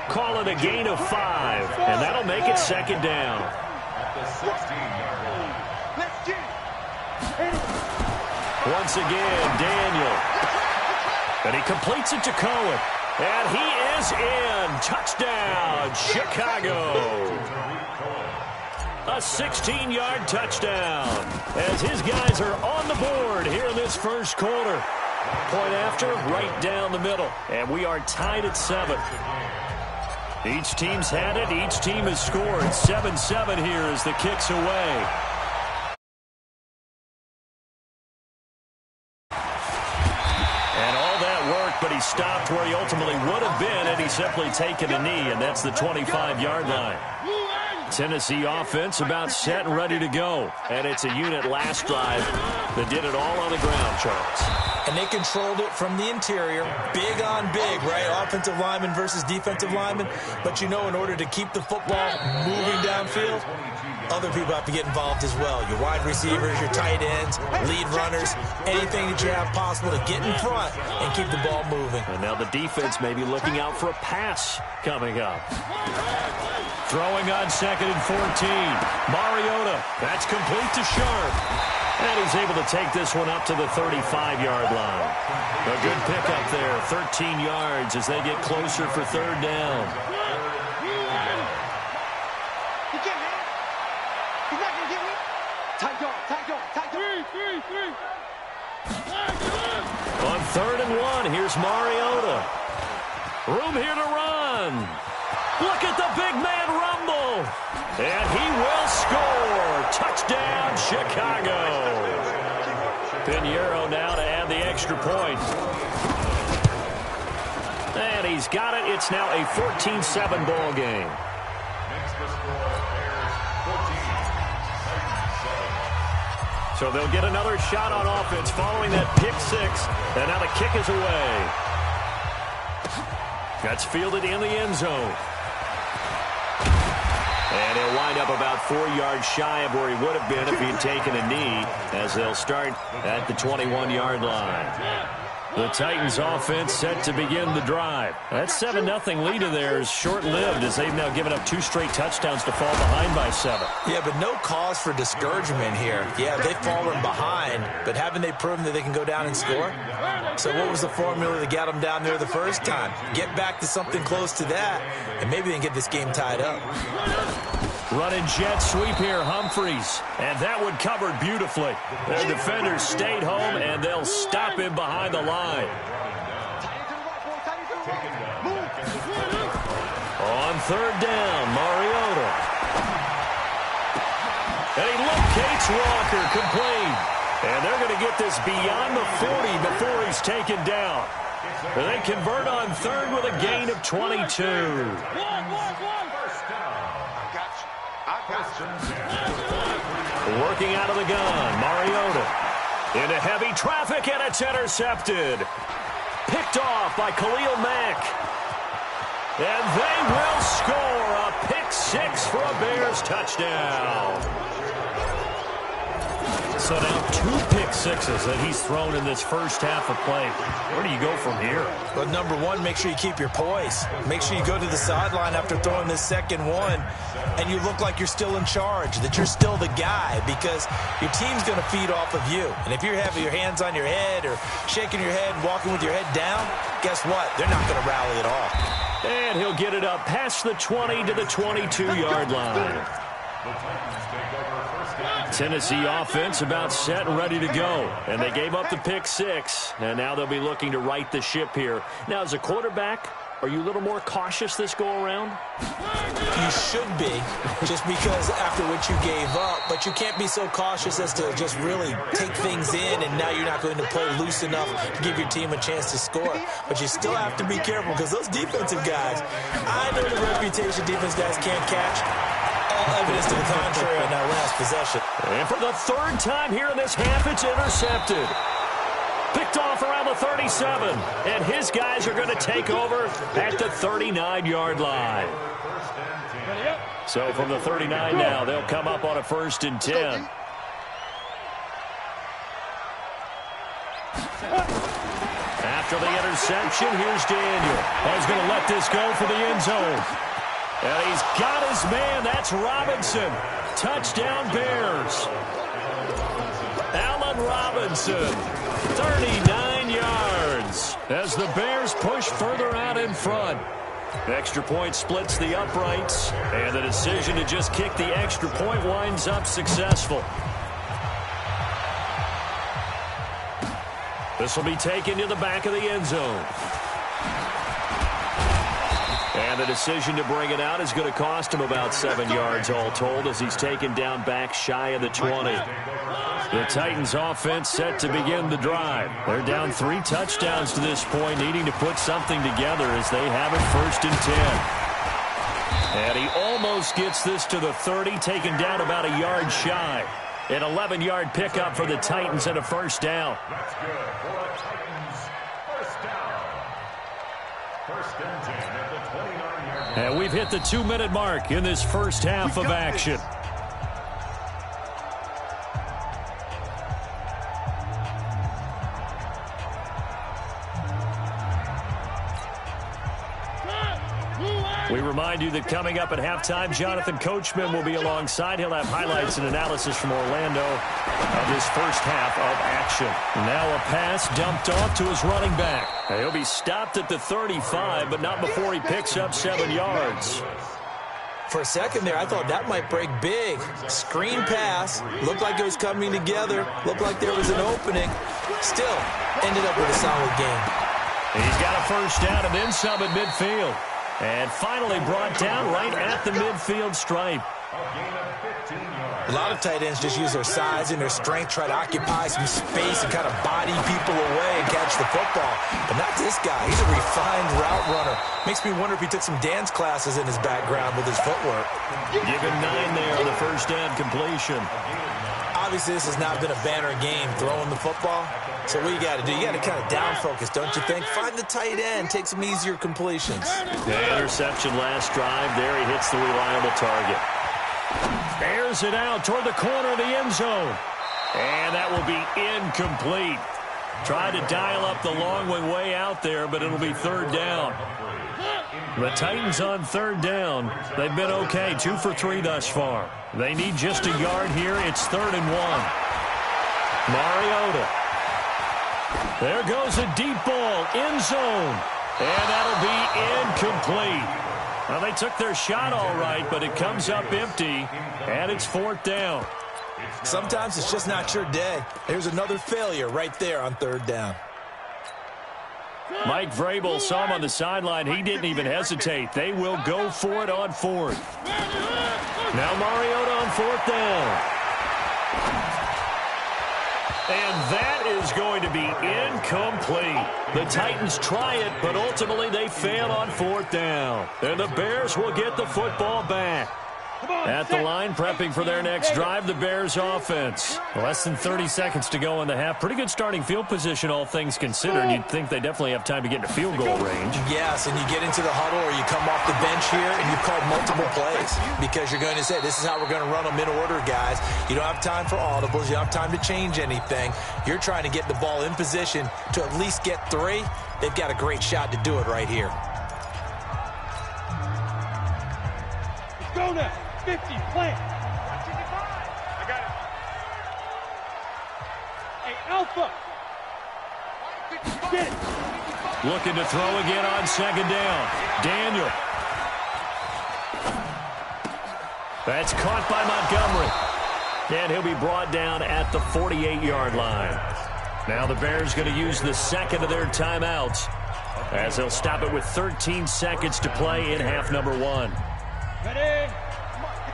Call it a gain of 5, and that'll make it 2nd down. At the 16-yard line. Let's get it. Once again, Daniel. And he completes it to Cohen. And he is in. Touchdown, Chicago. A 16-yard touchdown as his guys are on the board here in this first quarter. Point after, right down the middle. And we are tied at 7. Each team's had it. Each team has scored. 7-7 here as the kick's away. And all that work, but he stopped where he ultimately would have been, and he's simply taken a knee, and that's the 25-yard line. Tennessee offense about set and ready to go. And it's a unit last drive that did it all on the ground, Charles. And they controlled it from the interior. Big on big, right? Offensive lineman versus defensive lineman. But you know, in order to keep the football moving downfield, other people have to get involved as well. Your wide receivers, your tight ends, lead runners, anything that you have possible to get in front and keep the ball moving. And now the defense may be looking out for a pass coming up. Throwing on 2nd and 14. Mariota, that's complete to Sharp. And he's able to take this one up to the 35-yard line. A good pickup there, 13 yards as they get closer for 3rd down. He can't hit. He's not going to get me. Tight dog, tight dog, tight dog. Three. On 3rd and 1, here's Mariota. Room here to run. Look at the big man rumble. And he will score. Touchdown, Chicago. Pinheiro now to add the extra point. And he's got it. It's now a 14-7 ball game. So they'll get another shot on offense following that pick 6. And now the kick is away. That's fielded in the end zone. And he'll wind up about 4 yards shy of where he would have been if he'd taken a knee, as they'll start at the 21-yard line. The Titans offense set to begin the drive. That 7-0 lead of theirs short-lived as they've now given up 2 straight touchdowns to fall behind by 7. Yeah, but no cause for discouragement here. Yeah, they've fallen behind, but haven't they proven that they can go down and score? So what was the formula that got them down there the first time? Get back to something close to that, and maybe they can get this game tied up. Running jet sweep here, Humphreys. And that one covered beautifully. The defenders stayed home, and they'll stop him behind the line. On 3rd down, Mariota. And he locates Walker, complete. And they're going to get this beyond the 40 before he's taken down. And they convert on 3rd with a gain of 22. Working out of the gun, Mariota. Into heavy traffic, and it's intercepted. Picked off by Khalil Mack. And they will score a pick 6 for a Bears touchdown. So now 2 pick 6s that he's thrown in this first half of play. Where do you go from here? Well, number one, make sure you keep your poise. Make sure you go to the sideline after throwing this second one, and you look like you're still in charge, that you're still the guy, because your team's going to feed off of you. And if you're having your hands on your head or shaking your head and walking with your head down, guess what? They're not going to rally at all. And he'll get it up past the 20 to the 22-yard line. Tennessee offense about set and ready to go. And they gave up the pick 6. And now they'll be looking to right the ship here. Now, as a quarterback, are you a little more cautious this go-around? You should be, just because after what you gave up. But you can't be so cautious as to just really take things in, and now you're not going to play loose enough to give your team a chance to score. But you still have to be careful, because those defensive guys, I know the reputation defense guys can't catch. All evidence to the contrary on that last possession. And for the 3rd time here in this half, it's intercepted. Picked off around the 37. And his guys are going to take over at the 39-yard line. So from the 39 now, they'll come up on a 1st and 10. After the interception, here's Daniel. He's going to let this go for the end zone. And he's got his man. That's Robinson. Touchdown, Bears. Allen Robinson, 39 yards as the Bears push further out in front. Extra point splits the uprights, and the decision to just kick the extra point winds up successful. This will be taken to the back of the end zone. And the decision to bring it out is going to cost him about 7 yards all told, as he's taken down back shy of the 20. The Titans offense set to begin the drive. They're down 3 touchdowns to this point, needing to put something together as they have it 1st and 10. And he almost gets this to the 30, taken down about a yard shy. An 11-yard pickup for the Titans and a first down. That's good for a Titans first down. First and 10 at the 29-yard line. And we've hit the 2-minute mark in this first half of action. We remind you that coming up at halftime, Jonathan Coachman will be alongside. He'll have highlights and analysis from Orlando of this first half of action. Now a pass dumped off to his running back. He'll be stopped at the 35, but not before he picks up 7 yards. For a second there, I thought that might break big. Screen pass. Looked like it was coming together. Looked like there was an opening. Still, ended up with a solid game. He's got a first down and then some at midfield. And finally brought down right at the midfield stripe. A lot of tight ends just use their size and their strength, try to occupy some space and kind of body people away and catch the football. But not this guy. He's a refined route runner. Makes me wonder if he took some dance classes in his background with his footwork. Given 9 there on the first down completion. Obviously, this has not been a banner game throwing the football. So what you got to do, you got to kind of down focus, don't you think? Find the tight end, take some easier completions. The interception last drive. There he hits the reliable target. Airs it out toward the corner of the end zone. And that will be incomplete. Tried to dial up the long one way out there, but it'll be third down. The Titans on third down. They've been okay, 2 for 3 thus far. They need just a yard here. It's 3rd and 1. Mariota. There goes a deep ball, end zone. And that'll be incomplete. Well, they took their shot all right, but it comes up empty, and it's 4th down. Sometimes it's just not your day. There's another failure right there on 3rd down. Mike Vrabel saw him on the sideline. He didn't even hesitate. They will go for it on 4th. Now Mariota on 4th down. And that is going to be incomplete. The Titans try it, but ultimately they fail on 4th down. And the Bears will get the football back. At the line, prepping for their next drive, the Bears offense. Less than 30 seconds to go in the half. Pretty good starting field position, all things considered. You'd think they definitely have time to get into field goal range. Yes, and you get into the huddle or you come off the bench here and you've called multiple plays because you're going to say, this is how we're going to run them in order, guys. You don't have time for audibles. You don't have time to change anything. You're trying to get the ball in position to at least get 3. They've got a great shot to do it right here. Let's go now. 50, plant. I got it. Hey, Alpha. Get it. Looking to throw again on 2nd down. Daniel. That's caught by Montgomery. And he'll be brought down at the 48-yard line. Now the Bears going to use the second of their timeouts as they'll stop it with 13 seconds to play in half number 1. Ready?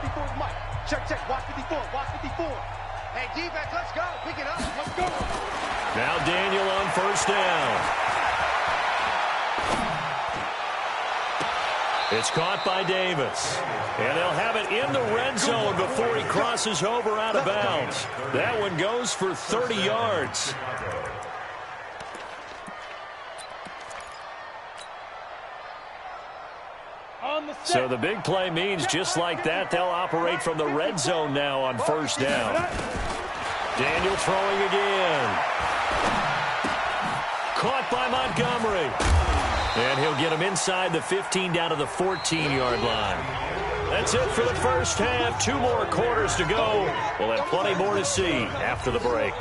54 is Mike. Check, check. Watch 54. Watch 54. Hey, defense, let's go. Pick it up. Let's go. Now Daniel on 1st down. It's caught by Davis. And they'll have it in the red zone before he crosses over out of bounds. That one goes for 30 yards. So the big play means just like that, they'll operate from the red zone now on 1st down. Daniel throwing again. Caught by Montgomery. And he'll get him inside the 15 down to the 14-yard line. That's it for the first half. 2 more quarters to go. We'll have plenty more to see after the break.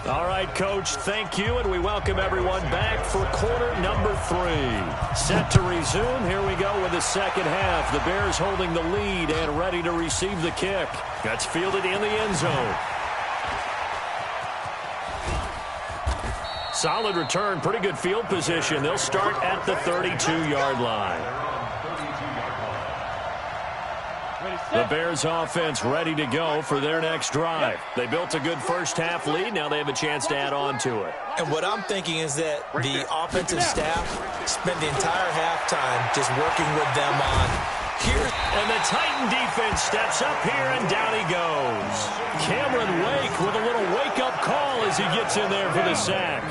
All right, Coach, thank you, and we welcome everyone back for quarter number 3. Set to resume. Here we go with the second half. The Bears holding the lead and ready to receive the kick. That's fielded in the end zone. Solid return, pretty good field position. They'll start at the 32-yard line. The Bears offense ready to go for their next drive. They built a good first half lead. Now they have a chance to add on to it. And what I'm thinking is that the offensive staff spent the entire halftime just working with them on And the Titan defense steps up here, and down he goes. Cameron Wake with a little wake-up call as he gets in there for the sack.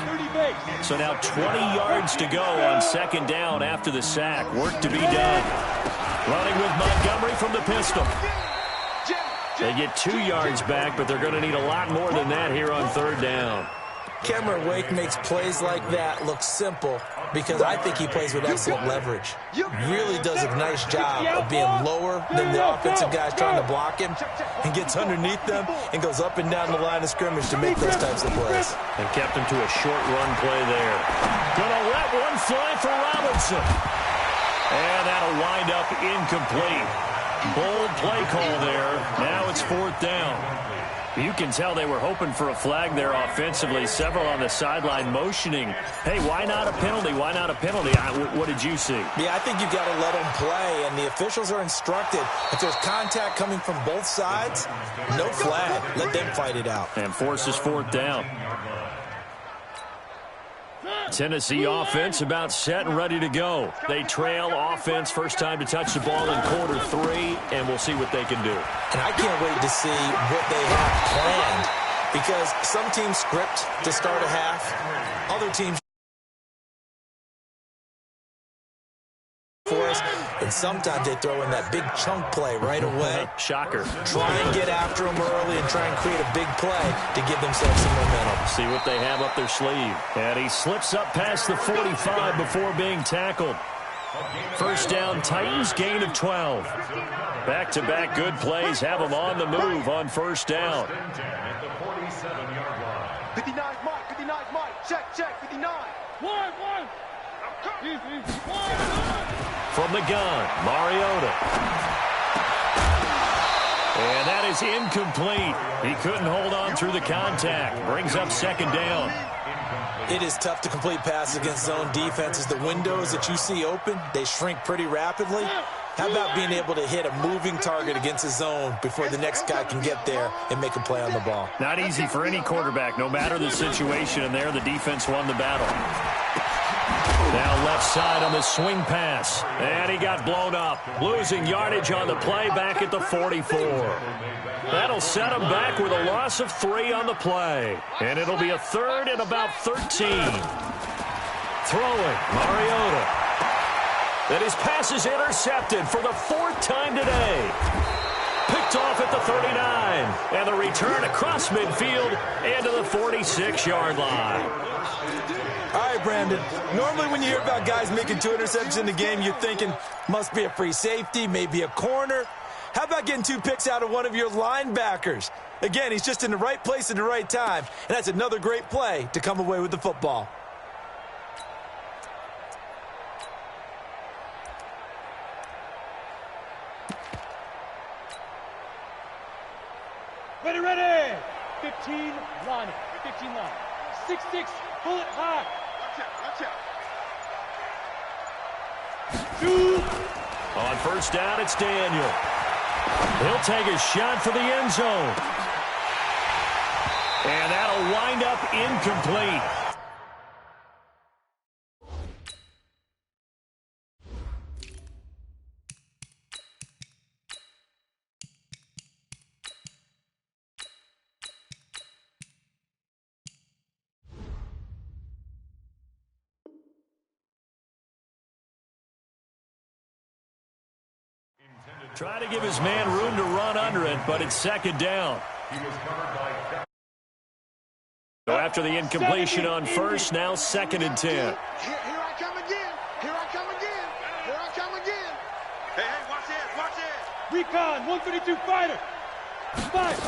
So now 20 yards to go on second down after the sack. Work to be done. Running with Montgomery from the pistol. They get 2 yards back, but they're going to need a lot more than that here on third down. Cameron Wake makes plays like that look simple because I think he plays with excellent leverage. Really does a nice job of being lower than the offensive guys trying to block him and gets underneath them and goes up and down the line of scrimmage to make those types of plays. And kept him to a short run play there. Gonna let one fly for Robinson. And that'll wind up incomplete. Bold play call there. Now it's fourth down. You can tell they were hoping for a flag there offensively. Several on the sideline motioning. Hey, why not a penalty? Why not a penalty? What did you see? Yeah, I think you've got to let them play, and the officials are instructed. If there's contact coming from both sides, no flag. Let them fight it out. And forces fourth down. Tennessee offense about set and ready to go. They trail offense first time to touch the ball in quarter 3, and we'll see what they can do. And I can't wait to see what they have planned because some teams script to start a half. Other teams for us, and sometimes they throw in that big chunk play right away. Shocker. Try and get after them early and try and create a big play to give themselves some momentum. See what they have up their sleeve. And he slips up past the 45 before being tackled. First down, Titans, gain of 12. Back-to-back good plays have them on the move on first down. 59 Mike, 59 Mike, check, 59. One. From the gun, Mariota. And that is incomplete. He couldn't hold on through the contact. Brings up second down. It is tough to complete passes against zone defenses. The windows that you see open, they shrink pretty rapidly. How about being able to hit a moving target against a zone before the next guy can get there and make a play on the ball? Not easy for any quarterback, no matter the situation, and there the defense won the battle. Now left side on the swing pass, and he got blown up. Losing yardage on the play back at the 44. That'll set him back with a loss of 3 on the play. And it'll be a third and about 13. Throwing, Mariota. And his pass is intercepted for the 4th time today. Picked off at the 39. And the return across midfield and to the 46-yard line. All right, Brandon. Normally when you hear about guys making 2 interceptions in the game, you're thinking must be a free safety, maybe a corner. How about getting 2 picks out of one of your linebackers? Again, he's just in the right place at the right time, and that's another great play to come away with the football. Ready. 15 line. 6-6, pull it high. Watch out. On first down, it's Daniel. He'll take a shot for the end zone. And that'll wind up incomplete. Trying to give his man room to run under it, but it's second down. So after the incompletion on first, now 2nd and 10. Here I come again. Hey, watch it. Recon, 152 fighter. Fight.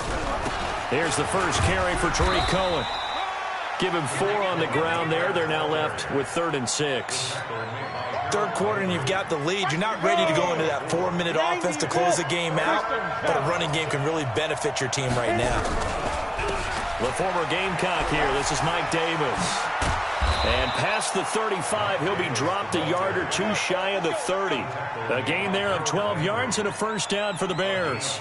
Here's the first carry for Tariq Cohen. Give him 4 on the ground there. They're now left with 3rd and 6. Third quarter and you've got the lead. You're not ready to go into that 4-minute offense to close the game out, but a running game can really benefit your team right now. The former Gamecock here. This is Mike Davis. And past the 35, he'll be dropped a yard or 2 shy of the 30. A gain there of 12 yards and a first down for the Bears.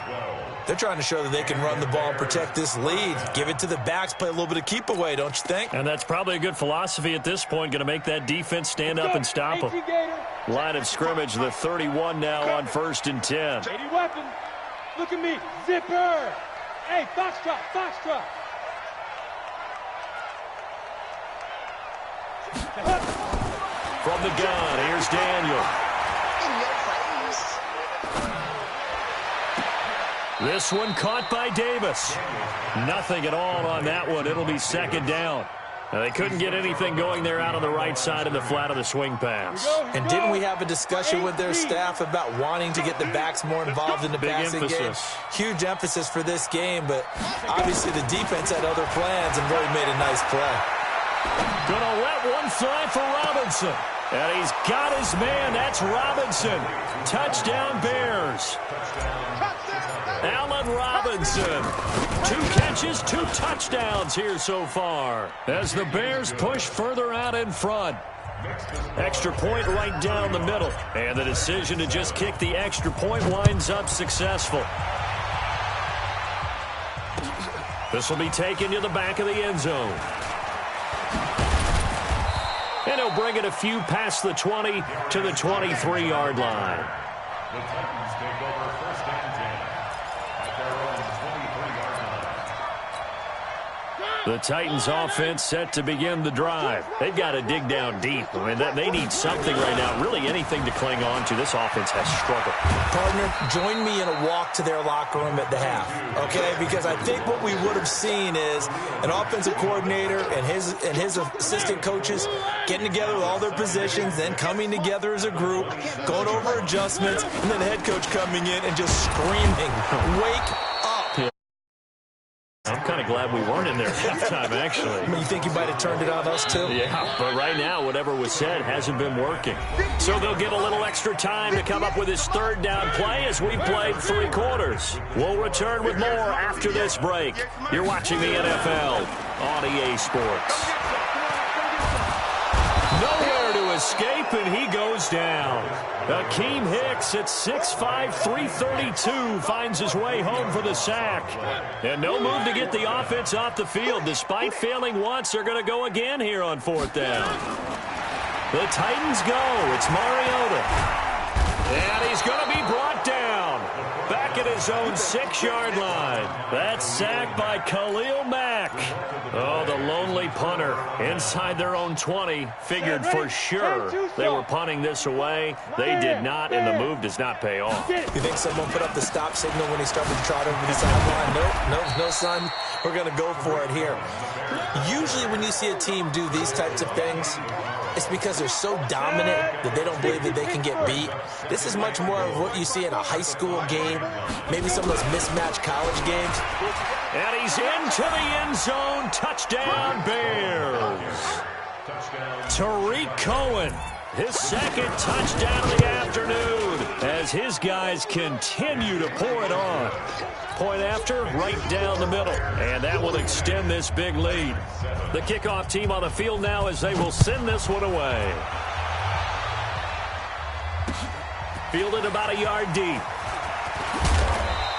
They're trying to show that they can run the ball and protect this lead. Give it to the backs, play a little bit of keep away, don't you think? And that's probably a good philosophy at this point, going to make that defense stand up and stop them. Line of scrimmage, the 31 now on 1st and 10. 80 weapons. Look at me. Zipper. Hey, foxtrot, foxtrot. From the gun, here's Daniel. This one caught by Davis. Nothing at all on that one. It'll be 2nd down. Now, they couldn't get anything going there out on the right side of the flat of the swing pass. And didn't we have a discussion with their staff about wanting to get the backs more involved in the passing game? Huge emphasis for this game, but obviously the defense had other plans and really made a nice play. Gonna let one fly for Robinson. And he's got his man. That's Robinson. Touchdown Bears. Allen Robinson. 2 catches, 2 touchdowns here so far as the Bears push further out in front. Extra point right down the middle. And the decision to just kick the extra point winds up successful. This will be taken to the back of the end zone. And he'll bring it a few past the 20 to the 23-yard line. The Titans take over 1st and 10 at their own 23-yard line. The Titans offense set to begin the drive. They've got to dig down deep. I mean, they need something right now, really anything to cling on to. This offense has struggled. Partner, join me in a walk to their locker room at the half, okay? Because I think what we would have seen is an offensive coordinator and his assistant coaches getting together with all their positions, then coming together as a group, going over adjustments, and then the head coach coming in and just screaming, "Wake up!" I'm kind of glad we weren't in there at halftime, actually. You think you might have turned it on us, too? Yeah, but right now, whatever was said hasn't been working. So they'll get a little extra time to come up with his 3rd down play as we've played 3 quarters. We'll return with more after this break. You're watching the NFL on EA Sports. Nowhere to escape, and he goes down. Akeem Hicks at 6'5", 332 finds his way home for the sack. And no move to get the offense off the field. Despite failing once, they're going to go again here on 4th down. The Titans go. It's Mariota. And he's going to be brought down. Back at his own 6-yard line. That's sacked by Khalil Mack. Oh, the lonely punter inside their own 20. Figured for sure they were punting this away. They did not, and the move does not pay off. You think someone put up the stop signal when he started to trot over the sideline? Nope, no, son. We're going to go for it here. Usually when you see a team do these types of things, it's because they're so dominant that they don't believe that they can get beat. This is much more of what you see in a high school game, maybe some of those mismatched college games. And he's into the end zone. Touchdown, Bears. Tariq Cohen, his 2nd touchdown of the afternoon as his guys continue to pour it on. Point after, right down the middle. And that will extend this big lead. The kickoff team on the field now as they will send this one away. Fielded about a yard deep.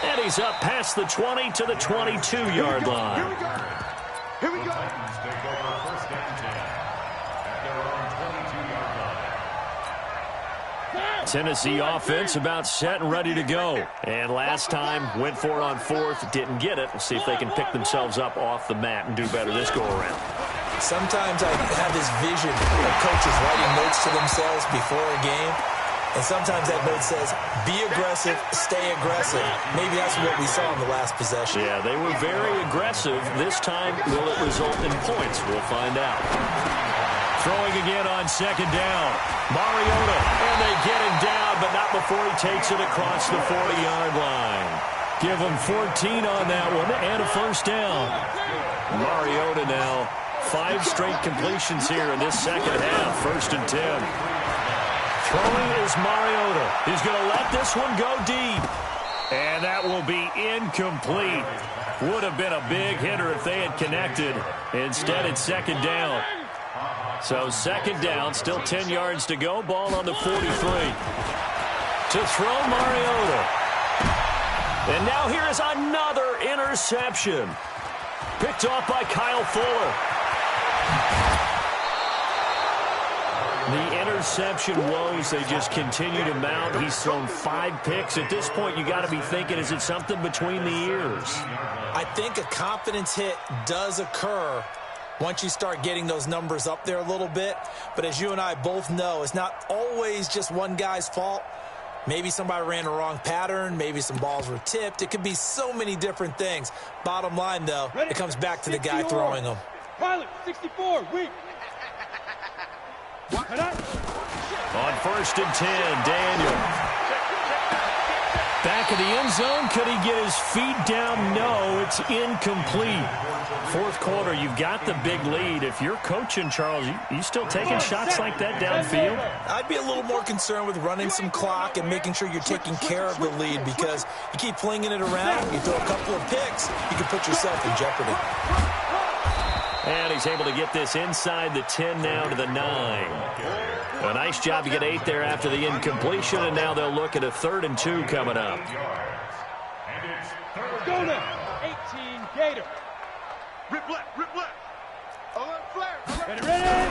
And he's up past the 20 to the 22-yard line. Here we go. Titans take over 1st and 10 at their own 22-yard line. Tennessee offense about set and ready to go. And last time went for it on 4th, didn't get it. We'll see if they can pick themselves up off the mat and do better this go around. Sometimes I have this vision of coaches writing notes to themselves before a game. And sometimes that note says, be aggressive, stay aggressive. Maybe that's what we saw in the last possession. Yeah, they were very aggressive. This time, will it result in points? We'll find out. Throwing again on 2nd down. Mariota, and they get him down, but not before he takes it across the 40-yard line. Give him 14 on that one and a 1st down. Mariota now, 5 straight completions here in this 2nd half. 1st and 10. Throwing is Mariota. He's going to let this one go deep. And that will be incomplete. Would have been a big hitter if they had connected. Instead, it's 2nd down. So 2nd down, still 10 yards to go. Ball on the 43. To throw Mariota. And now here is another interception. Picked off by Kyle Fuller. The interception interception woes, they just continue to mount. He's thrown 5 picks. At this point, you got to be thinking, is it something between the ears? I think a confidence hit does occur once you start getting those numbers up there a little bit. But as you and I both know, it's not always just one guy's fault. Maybe somebody ran the wrong pattern. Maybe some balls were tipped. It could be so many different things. Bottom line, though, it comes back to the guy throwing them. Pilot, 64, weak. On 1st and 10, Daniel. Back of the end zone. Could he get his feet down? No, it's incomplete. 4th quarter, you've got the big lead. If you're coaching, Charles, you still taking shots like that downfield? I'd be a little more concerned with running some clock and making sure you're taking care of the lead, because you keep flinging it around, you throw a couple of picks, you can put yourself in jeopardy. And he's able to get this inside the 10 now to the 9. A nice job to get 8 there after the incompletion, and now they'll look at a 3rd and 2 coming up. Go now, 18, Gator. Rip left, rip left. Alert flare. Ready, ready.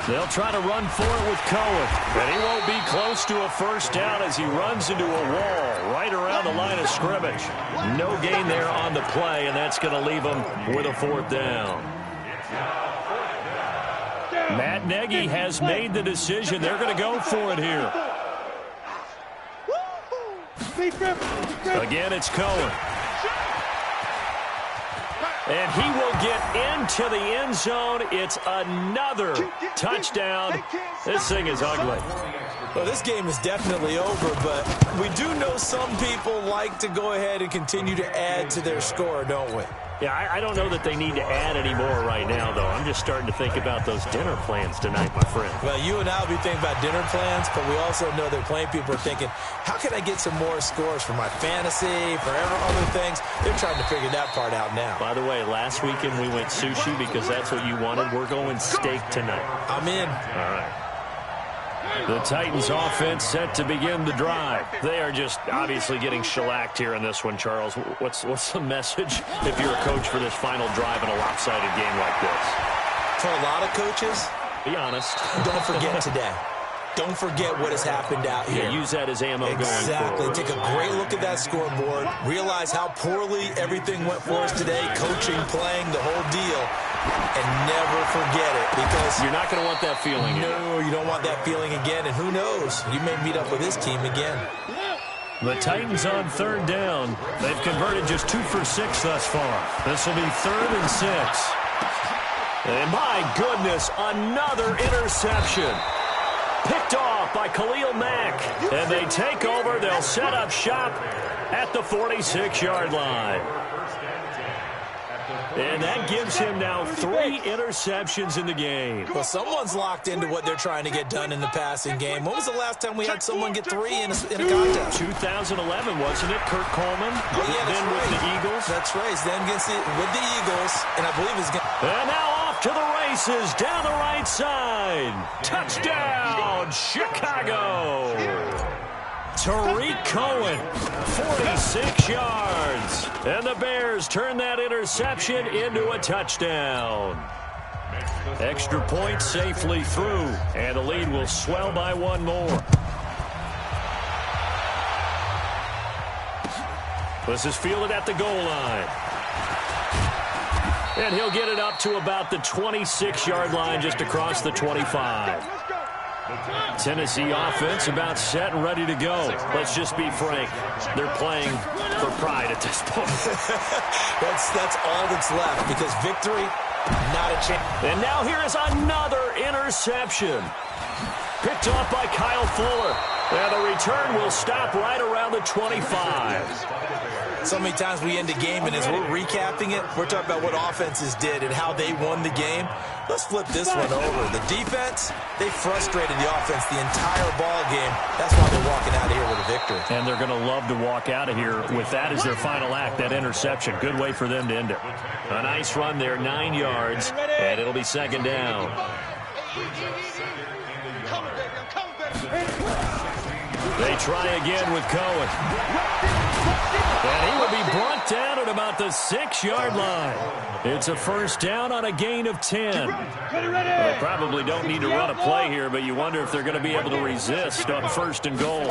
They'll try to run for it with Cohen, and he won't be close to a first down as he runs into a wall right around the line of scrimmage. No gain there on the play, and that's going to leave him with a 4th down. Matt Nagy has made the decision. They're going to go for it here. Again, it's Cohen. And he will get into the end zone. It's another touchdown. This thing is ugly. Well, this game is definitely over, but we do know some people like to go ahead and continue to add to their score, don't we? Yeah, I don't know that they need to add any more right now, though. I'm just starting to think about those dinner plans tonight, my friend. Well, you and I will be thinking about dinner plans, but we also know that plenty of people are thinking, how can I get some more scores for my fantasy, for other things? They're trying to figure that part out now. By the way, last weekend we went sushi because that's what you wanted. We're going steak tonight. I'm in. All right. The Titans offense set to begin the drive. They are just obviously getting shellacked here in this one, Charles. What's the message if you're a coach for this final drive in a lopsided game like this? For a lot of coaches, be honest. Don't forget today. Don't forget what has happened out here. Yeah, use that as ammo going forward. Exactly. Take a great look at that scoreboard. Realize how poorly everything went for us today. Coaching, playing, the whole deal. And never forget it, because you're not going to want that feeling again. No, you don't want that feeling again. And who knows? You may meet up with this team again. The Titans on 3rd down. They've converted just 2 for 6 thus far. This will be 3rd and 6. And my goodness, another interception. Picked off by Khalil Mack. And they take over. They'll set up shop at the 46-yard line. And that gives him now 3 interceptions in the game. Well, someone's locked into what they're trying to get done in the passing game. When was the last time we had someone get 3 in a contest? 2011, wasn't it? Kurt Coleman. Oh, yeah, then right. With the Eagles. That's right. Then with the Eagles, and I believe he's going. And now off to the races down the right side. Touchdown, Chicago. Tariq Cohen, 46 yards. And the Bears turn that interception into a touchdown. Extra point safely through, and the lead will swell by 1 more. This is fielded at the goal line. And he'll get it up to about the 26-yard line, just across the 25. Tennessee offense about set and ready to go. Let's just be frank. They're playing for pride at this point. That's all that's left, because victory, not a chance. And now here is another interception. Picked off by Kyle Fuller. And the return will stop right around the 25. So many times we end a game, and as we're recapping it, we're talking about what offenses did and how they won the game. Let's flip this one over. The defense, they frustrated the offense the entire ball game. That's why they're walking out of here with a victory. And they're going to love to walk out of here with that as their final act, that interception. Good way for them to end it. A nice run there, 9 yards, and it'll be 2nd down. They try again with Cohen. And he will be brought down at about the 6-yard line. It's a first down on a gain of 10. Well, they probably don't need to run a play here, but you wonder if they're going to be able to resist on first and goal.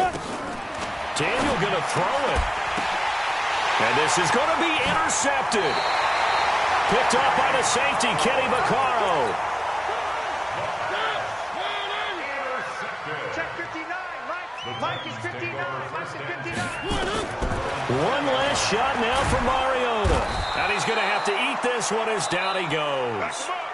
Daniel going to throw it. And this is going to be intercepted. Picked up by the safety, Kenny Vaccaro. Check 59. Mike is 59. Mike is 59. One last shot now for Mariota. And he's going to have to eat this one as down he goes.